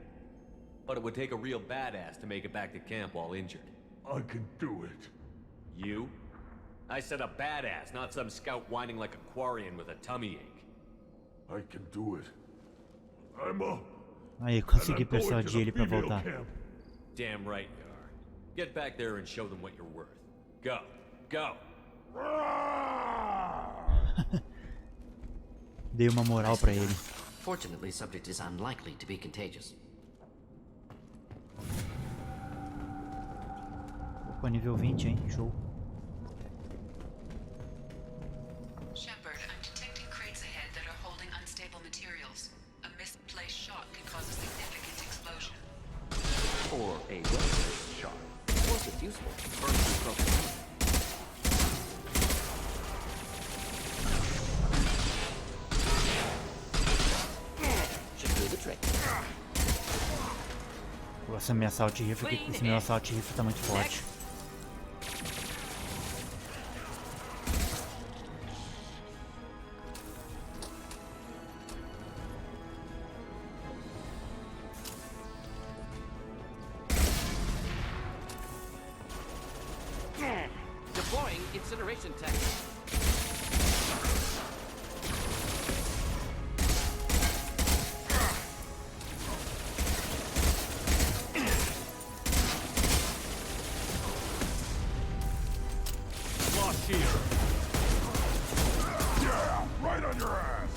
But it would take a real badass to make it back to camp while injured. I can do it. You? I said a badass, not some scout whining like a Quarian with a tummy ache. I can do it. I'm up. Aí, consegui persuadir ele pra voltar. Damn right you are. Get back there and show them what you're worth. Go. Go. Dei uma moral pra ele. Fortunately, subject is unlikely to be contagious. Opa, nível 20, hein? Show. Shepard, I'm detecting crates ahead that are holding unstable materials. A misplaced shot can cause a significant explosion. Or a well-placed shot. Was it useful? Burns through broken. Should do the trick. Vou ameaçar assalto de rifle, esse meu assalto de rifle tá muito forte. Deploying incineration tech. Lost here. Yeah, right on your ass.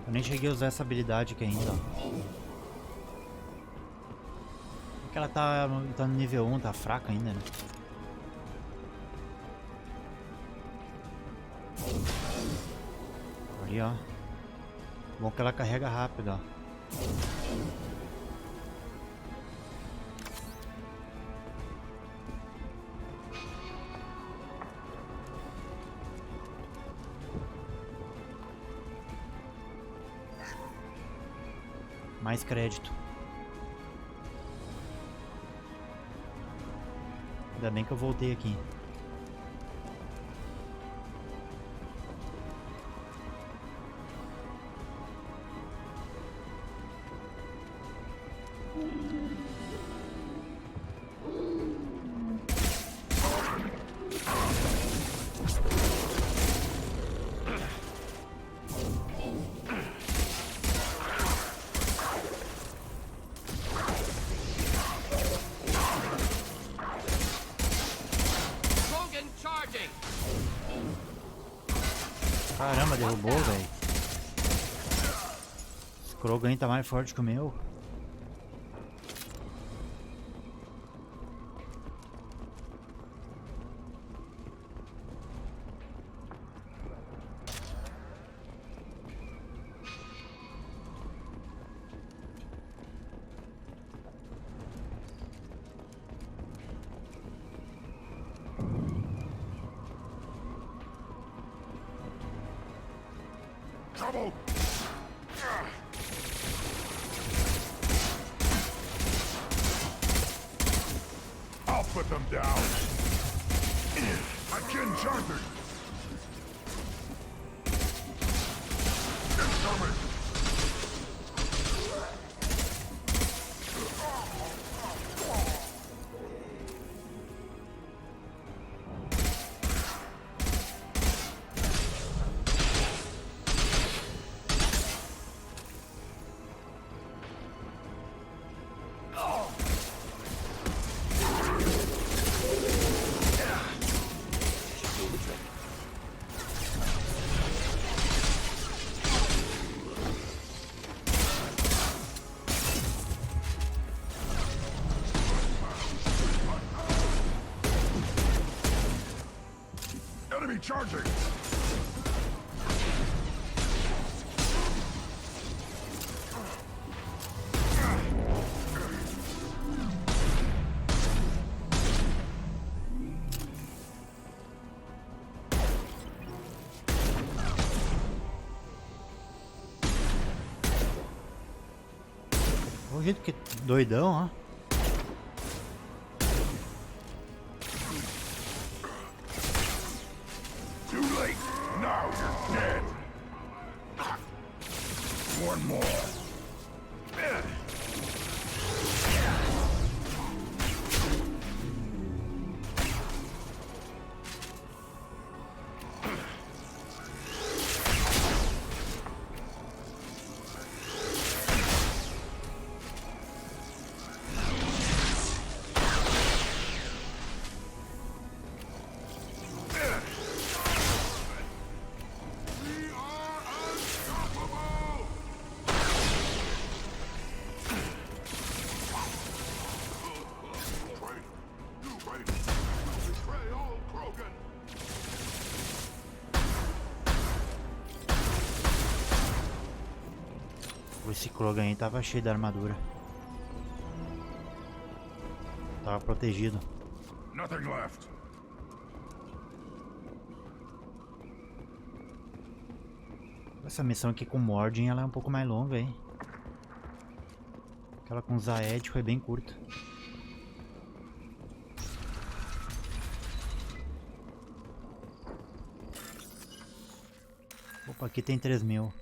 Eu nem cheguei a usar essa habilidade aqui ainda. É que ela tá no nível 1, tá fraca ainda, né? Ali, ó. Bom que ela carrega rápido, ó. Mais crédito. Ainda bem que eu voltei aqui. Caramba, derrubou, velho. Esse Krogan tá mais forte que o meu. Trouble! I'll put them down. I can charge it. Incoming. Enemy charging! O jeito que doidão, ó. Too late! Now you're dead! One more! Esse Krogan aí tava cheio de armadura. Tava protegido. Nothing left. Essa missão aqui com Mordin, ela é um pouco mais longa, hein? Aquela com Zaed foi bem curta. Opa, aqui tem 3.000.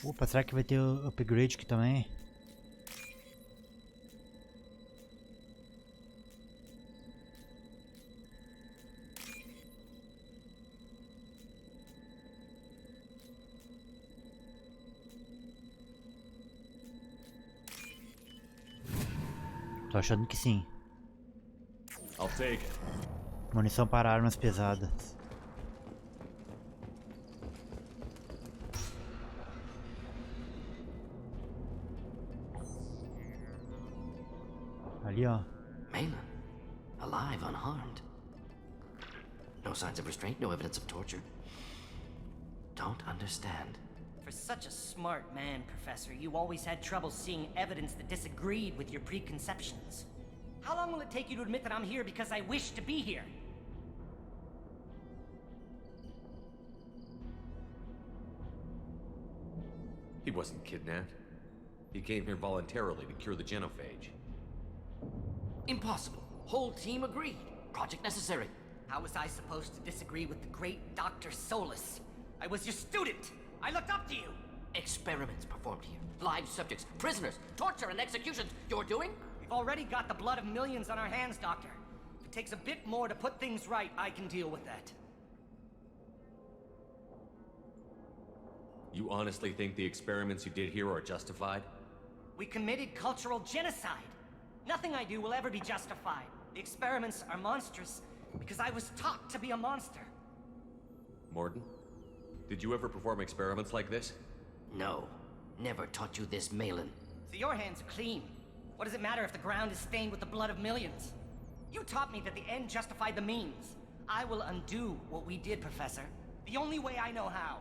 Opa, será que vai ter o upgrade aqui também? Tô achando que sim. I'll take it. Munição para armas pesadas. Ali, ó. Malin, alive, unharmed. No signs of restraint, no evidence of torture. Don't understand. For such a smart man, Professor, you always had trouble seeing evidence that disagreed with your preconceptions. How long will it take you to admit that I'm here because I wish to be here? He wasn't kidnapped. He came here voluntarily to cure the genophage. Impossible. Whole team agreed. Project necessary. How was I supposed to disagree with the great Dr. Solus? I was your student! I looked up to you! Experiments performed here. Live subjects, prisoners, torture and executions. You're doing? We've already got the blood of millions on our hands, Doctor. If it takes a bit more to put things right, I can deal with that. You honestly think the experiments you did here are justified? We committed cultural genocide. Nothing I do will ever be justified. The experiments are monstrous because I was taught to be a monster. Morden, did you ever perform experiments like this? No. Never taught you this, Malin. So your hands are clean. What does it matter if the ground is stained with the blood of millions? You taught me that the end justified the means. I will undo what we did, Professor. The only way I know how.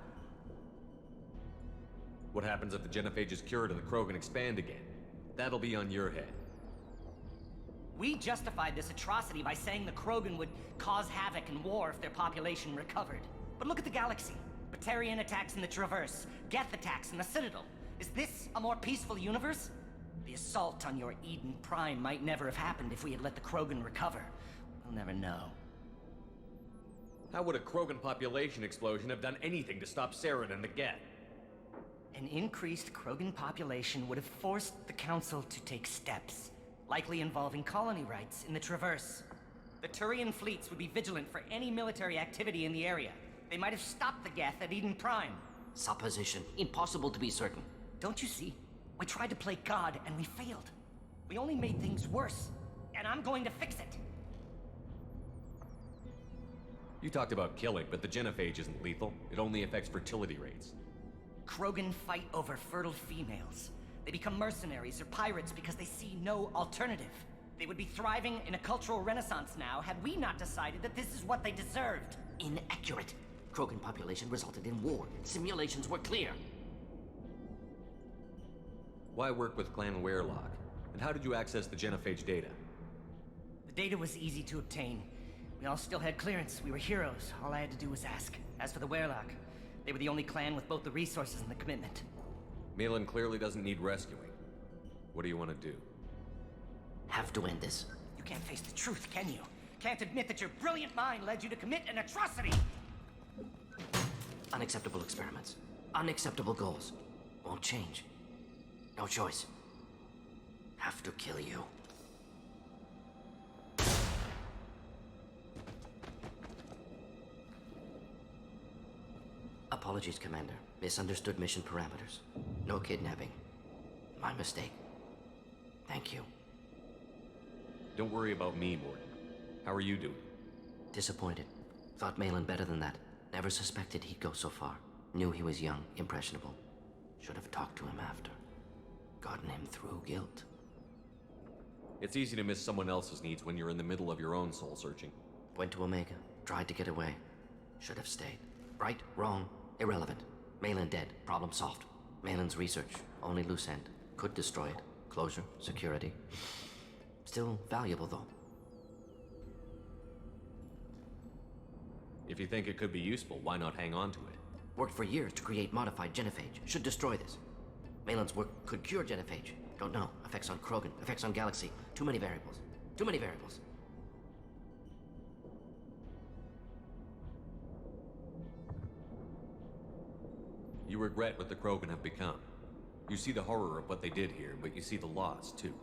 What happens if the genophage is cured and the Krogan expand again? That'll be on your head. We justified this atrocity by saying the Krogan would cause havoc and war if their population recovered. But look at the galaxy. Batarian attacks in the Traverse, Geth attacks in the Citadel. Is this a more peaceful universe? The assault on your Eden Prime might never have happened if we had let the Krogan recover. We'll never know. How would a Krogan population explosion have done anything to stop Saren and the Geth? An increased Krogan population would have forced the Council to take steps, likely involving colony rights in the Traverse. The Turian fleets would be vigilant for any military activity in the area. They might have stopped the Geth at Eden Prime. Supposition. Impossible to be certain. Don't you see? We tried to play God and we failed. We only made things worse, and I'm going to fix it. You talked about killing, but the genophage isn't lethal. It only affects fertility rates. Krogan fight over fertile females. They become mercenaries or pirates because they see no alternative. They would be thriving in a cultural renaissance now had we not decided that this is what they deserved. Inaccurate. Krogan population resulted in war. Simulations were clear. Why work with Clan Werelock? And how did you access the genophage data? The data was easy to obtain. We all still had clearance. We were heroes. All I had to do was ask. As for the Werelock, they were the only clan with both the resources and the commitment. Malin clearly doesn't need rescuing. What do you want to do? Have to end this. You can't face the truth, can you? Can't admit that your brilliant mind led you to commit an atrocity! Unacceptable experiments. Unacceptable goals. Won't change. No choice. Have to kill you. Apologies, Commander. Misunderstood mission parameters. No kidnapping. My mistake. Thank you. Don't worry about me, Morton. How are you doing? Disappointed. Thought Malin better than that. Never suspected he'd go so far. Knew he was young, impressionable. Should have talked to him after. Gotten him through guilt. It's easy to miss someone else's needs when you're in the middle of your own soul searching. Went to Omega. Tried to get away. Should have stayed. Right, wrong, irrelevant. Malin dead. Problem solved. Malin's research. Only loose end. Could destroy it. Closure. Security. Still valuable, though. If you think it could be useful, why not hang on to it? Worked for years to create modified genophage. Should destroy this. Malin's work could cure genophage. Don't know. Effects on Krogan. Effects on Galaxy. Too many variables. Too many variables. You regret what the Krogan have become. You see the horror of what they did here, but you see the loss, too.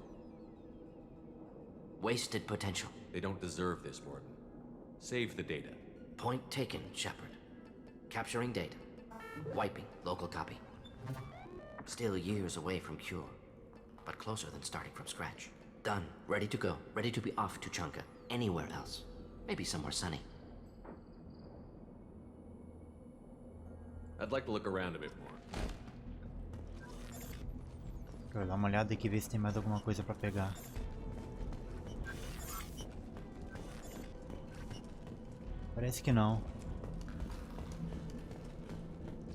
Wasted potential. They don't deserve this, Morton. Save the data. Point taken, Shepard. Capturing data. Wiping local copy. Still years away from cure, but closer than starting from scratch. Done. Ready to go. Ready to be off to Chunka. Anywhere else. Maybe somewhere sunny. I'd like to look around a bit more. Quero dar uma olhada aqui, ver se tem mais alguma coisa pra pegar. Parece que não.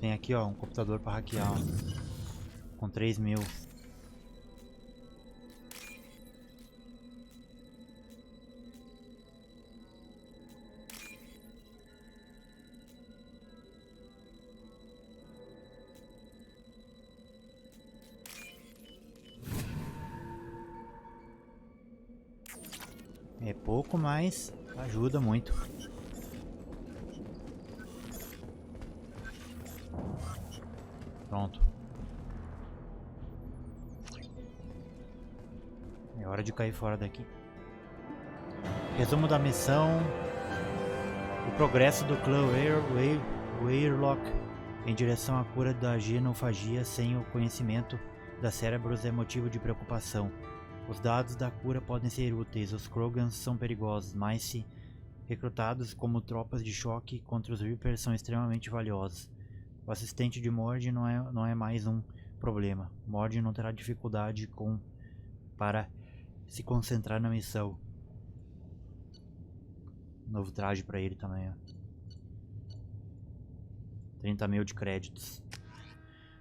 Tem aqui, ó, um computador pra hackear, ó, com 3.000. É pouco, mas ajuda muito. Pronto. É hora de cair fora daqui. Resumo da missão. O progresso do clã Werelock em direção à cura da genofagia sem o conhecimento das cérebros é motivo de preocupação. Os dados da cura podem ser úteis. Os Krogans são perigosos, mas se recrutados como tropas de choque contra os Reapers são extremamente valiosos. O assistente de Mord não é mais um problema. Mord não terá dificuldade para se concentrar na missão. Novo traje para ele também, ó. 30.000 de créditos.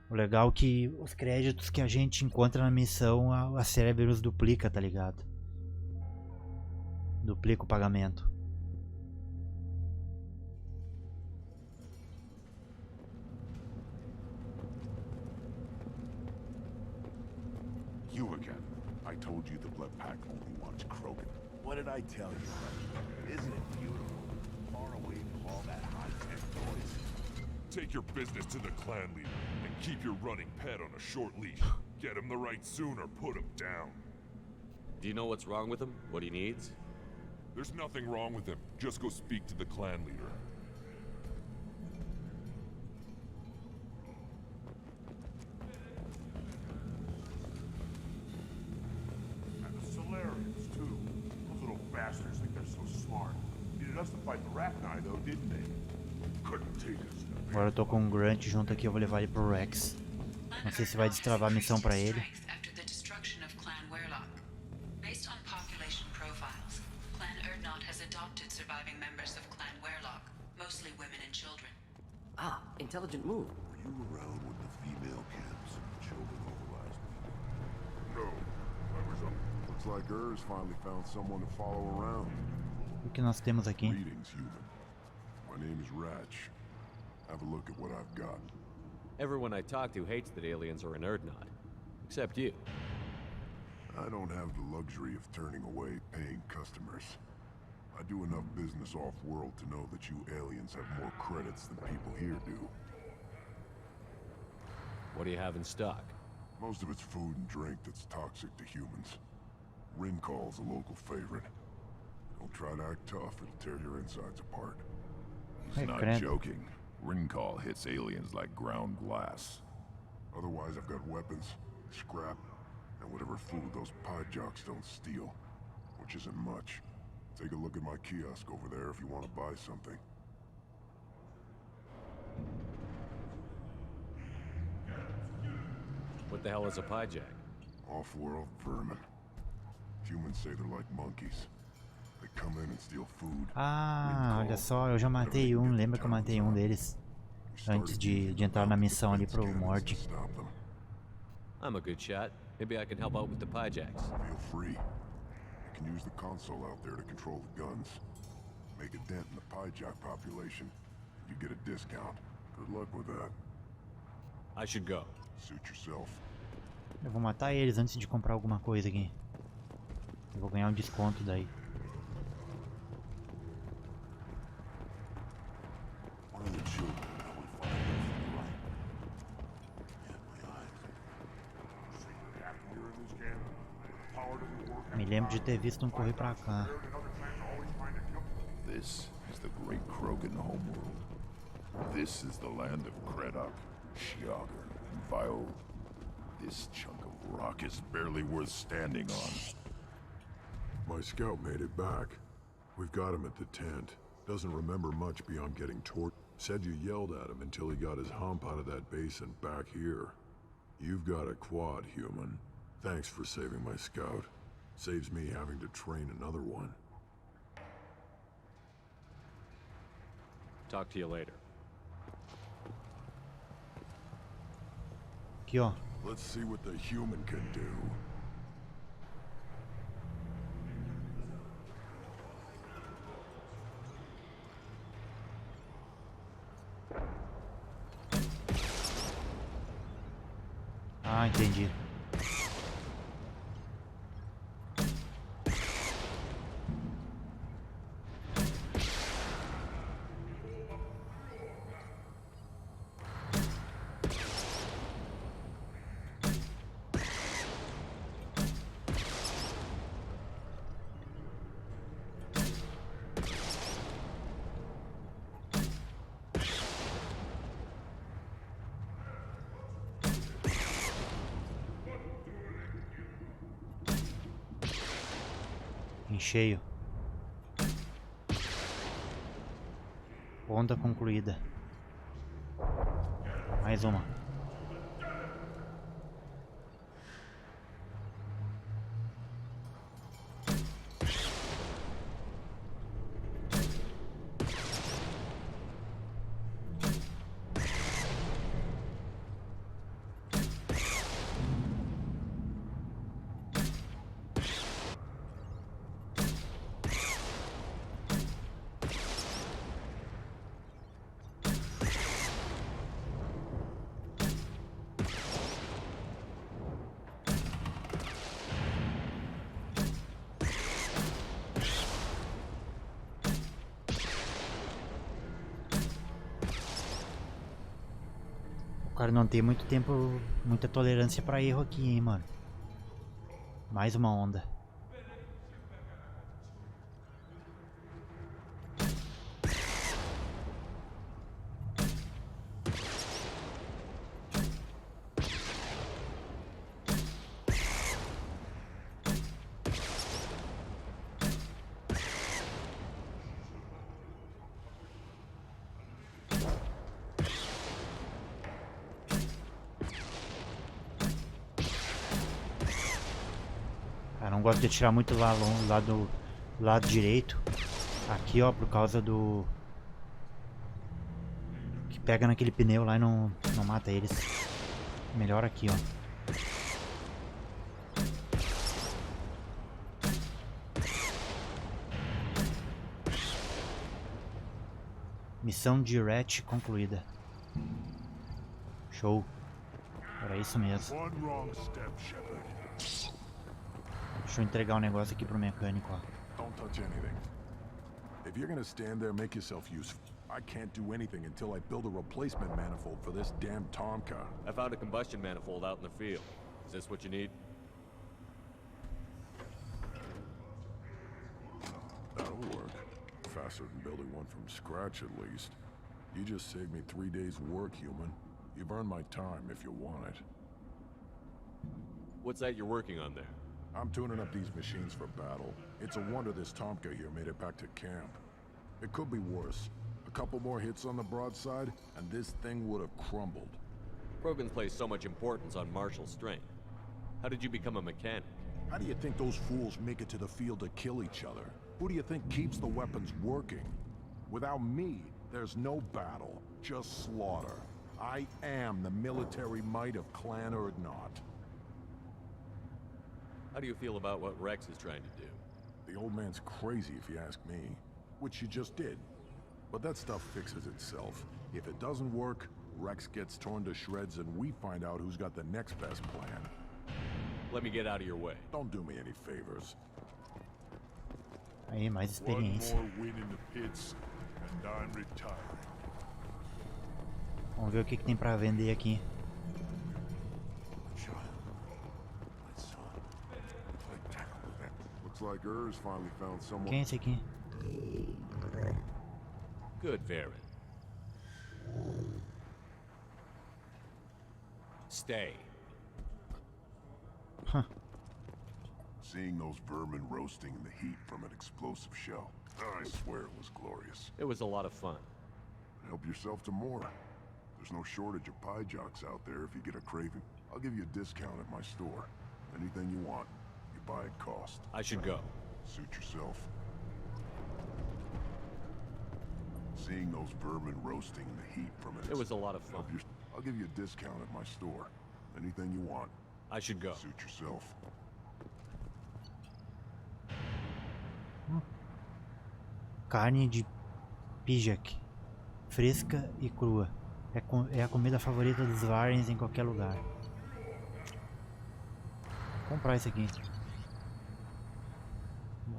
O legal é que os créditos que a gente encontra na missão, a Cerberus duplica, tá ligado? Duplica o pagamento. You again. I told you the Blood Pack only wants Krogan. What did I tell you? Isn't it beautiful? Far away from all that high-tech noise. Take your business to the clan leader and keep your running pet on a short leash. Get him the right soon or put him down. Do you know what's wrong with him? What he needs? There's nothing wrong with him. Just go speak to the clan leader. And the Solarians, too. Those little bastards think they're so smart. Needed us to fight the Rachni, though, didn't they? Couldn't take us. Agora eu tô com o Grunt junto aqui, eu vou levar ele pro Rex. Não sei se vai destravar a missão pra ele. Ah, intelligent move. Were you around when the female camps children overrized me? Looks like Urs finally found someone to follow around. O que nós temos aqui? Greetings, human. My name is Ratch. Have a look at what I've got. Everyone I talk to hates that aliens are an Erdnot. Except you. I don't have the luxury of turning away paying customers. I do enough business off-world to know that you aliens have more credits than people here do. What do you have in stock? Most of it's food and drink that's toxic to humans. Rincall's a local favorite. Don't try to act tough, it'll tear your insides apart. He's not joking. Rincall hits aliens like ground glass. Otherwise, I've got weapons, scrap, and whatever food those pie jocks don't steal, which isn't much. Take a look at my kiosk over there if you want to buy something. What the hell is a pie jack? Off-world vermin. Humans say they're like monkeys. They come in and steal food. Ah, olha só, eu já matei um. Lembra que eu matei um deles antes de entrar na missão ali pro Mord. I'm a good shot. Maybe I can help out with the pie jacks. Feel free. You can use the console out there to control the guns. Make a dent in the pie jack population. You get a discount. Good luck with that. I should go. Suit yourself. Eu vou matar eles antes de comprar alguma coisa aqui. Eu vou ganhar um desconto daí. Me lembro de ter visto um correr pra cá. This is the great Krogan homeworld. This is the land of Kredok, Shiagar, and Vio. This chunk of rock is barely worth standing on. My scout made it back. We've got him at the tent. Doesn't remember much beyond getting tortured. Said you yelled at him until he got his hump out of that basin back here. You've got a quad, human. Thanks for saving my scout. Saves me having to train another one. Talk to you later. Aqui, ó. Let's see what the human can do. Ah, entendi. Em cheio. Onda concluída. Mais uma. O cara não tem muito tempo, muita tolerância pra erro aqui, hein, mano. Mais uma onda. Eu não gosto de atirar muito lá do lado direito. Aqui, ó, por causa do... que pega naquele pneu lá e não mata eles. Melhor aqui, ó. Missão de Rat concluída. Show. Era isso mesmo. One wrong step, Shepard. Deixa eu entregar um negócio aqui pro mecânico, ó. Don't touch anything. If you're gonna stand there, make yourself useful. I can't do anything until I build a replacement manifold for this damn Tomka. I found a combustion manifold out in the field. Is this what you need? That'll work. Faster than building one from scratch, at least. You just saved me 3 days' work, human. You've earned my time if you want it. What's that you're working on there? I'm tuning up these machines for battle. It's a wonder this Tomka here made it back to camp. It could be worse. A couple more hits on the broadside, and this thing would have crumbled. Krogan's placed so much importance on martial strength. How did you become a mechanic? How do you think those fools make it to the field to kill each other? Who do you think keeps the weapons working? Without me, there's no battle, just slaughter. I am the military might of Clan Urdnot. How do you feel about what Rex is trying to do? The old man's crazy if you ask me, which you just did. But that stuff fixes itself. If it doesn't work, Rex gets torn to shreds and we find out who's got the next best plan. Let me get out of your way. Don't do me any favors. Aí, mais experiência. One more win in the pits, and I'm retiring. Vamos ver o que tem pra vender aqui. Looks like Urs finally found someone. Quem é esse aqui? Good, Varen. Stay. Huh. Seeing those vermin roasting in the heat from an explosive shell, I swear it was glorious. It was a lot of fun. Help yourself to more. There's no shortage of pie jocks out there if you get a craving. I'll give you a discount at my store. Anything you want, you buy at cost. I should go. Suit yourself. Seeing those vermin roasting in the heat from an It was a lot of fun. I'll give you a discount at my store. Anything you want. I should go. Suit yourself. Carne de pijak, fresca e crua. É a comida favorita dos Varens em qualquer lugar. Vou comprar isso aqui.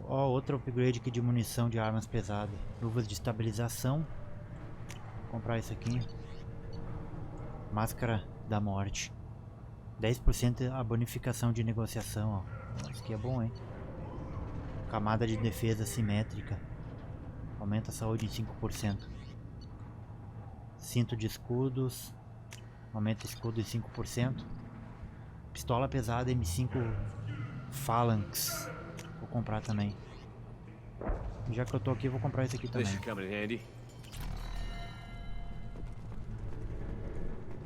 Ó, outro upgrade aqui de munição de armas pesadas. Luvas de estabilização. Vou comprar isso aqui. Máscara da morte. 10% a bonificação de negociação, ó. Isso aqui é bom, hein? Camada de defesa simétrica. Aumenta a saúde em 5%. Cinto de escudos. Aumenta escudo em 5%. Pistola pesada M5 Phalanx. Vou comprar também. Já que eu tô aqui, vou comprar esse aqui também.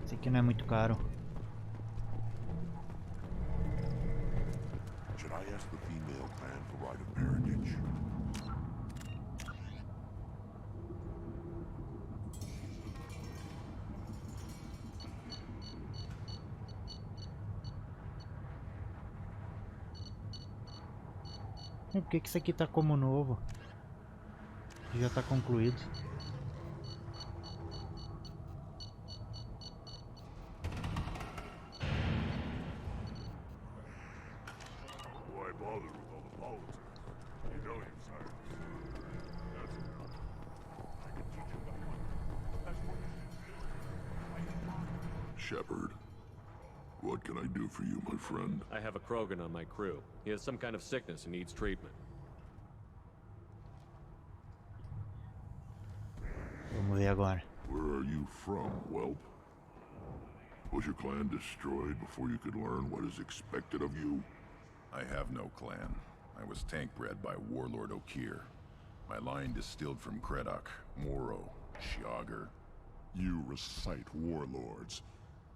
Esse aqui não é muito caro. Should I ask the female clan for right of parentage? Por que isso aqui tá como novo? Já tá concluído. Why bother with all the politics? You know him, sire. That's enough. I can teach him that one. That's what Shepard, what can I do for you, my friend? I have a Krogan on my crew. He has some kind of sickness and needs treatment. Vamos ver agora. Where are you from, whelp? Was your clan destroyed before you could learn what is expected of you? I have no clan. I was tank bred by Warlord Okir. My line distilled from Kredok, Moro, Shiagar. You recite warlords,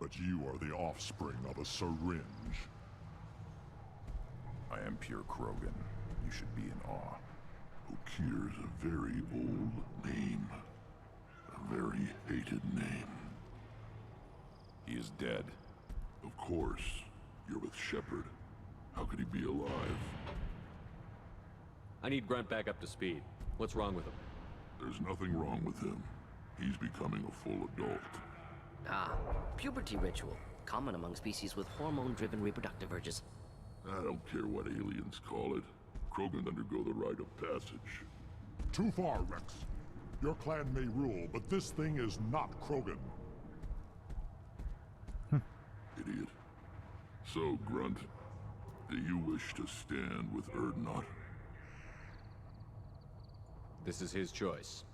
but you are the offspring of a syringe. I am pure Krogan. You should be in awe. Okir's a very old name. A very hated name. He is dead. Of course. You're with Shepard. How could he be alive? I need Grunt back up to speed. What's wrong with him? There's nothing wrong with him. He's becoming a full adult. Ah, puberty ritual. Common among species with hormone-driven reproductive urges. I don't care what aliens call it. Krogan undergo the rite of passage. Too far, Rex. Your clan may rule, but this thing is not Krogan. Idiot. So, Grunt, do you wish to stand with Erdnot? This is his choice.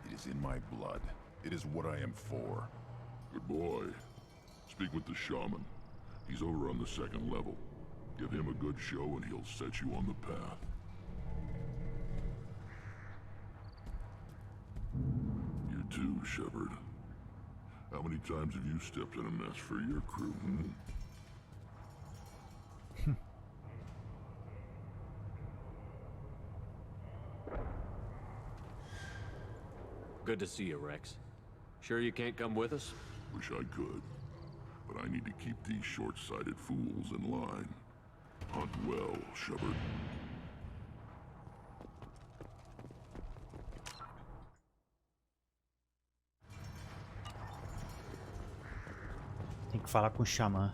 It is in my blood. It is what I am for. Good boy. Speak with the shaman. He's over on the second level. Give him a good show and he'll set you on the path. You too, Shepard. How many times have you stepped in a mess for your crew, hmm? Good to see you, Rex. Sure you can't come with us? Wish I could. But I need to keep these short-sighted fools in line. Hunt well, Shepard. Tem que falar com o xamã.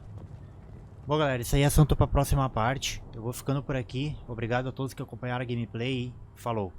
Bom, galera, isso aí é assunto para a próxima parte. Eu vou ficando por aqui. Obrigado a todos que acompanharam a gameplay. Falou!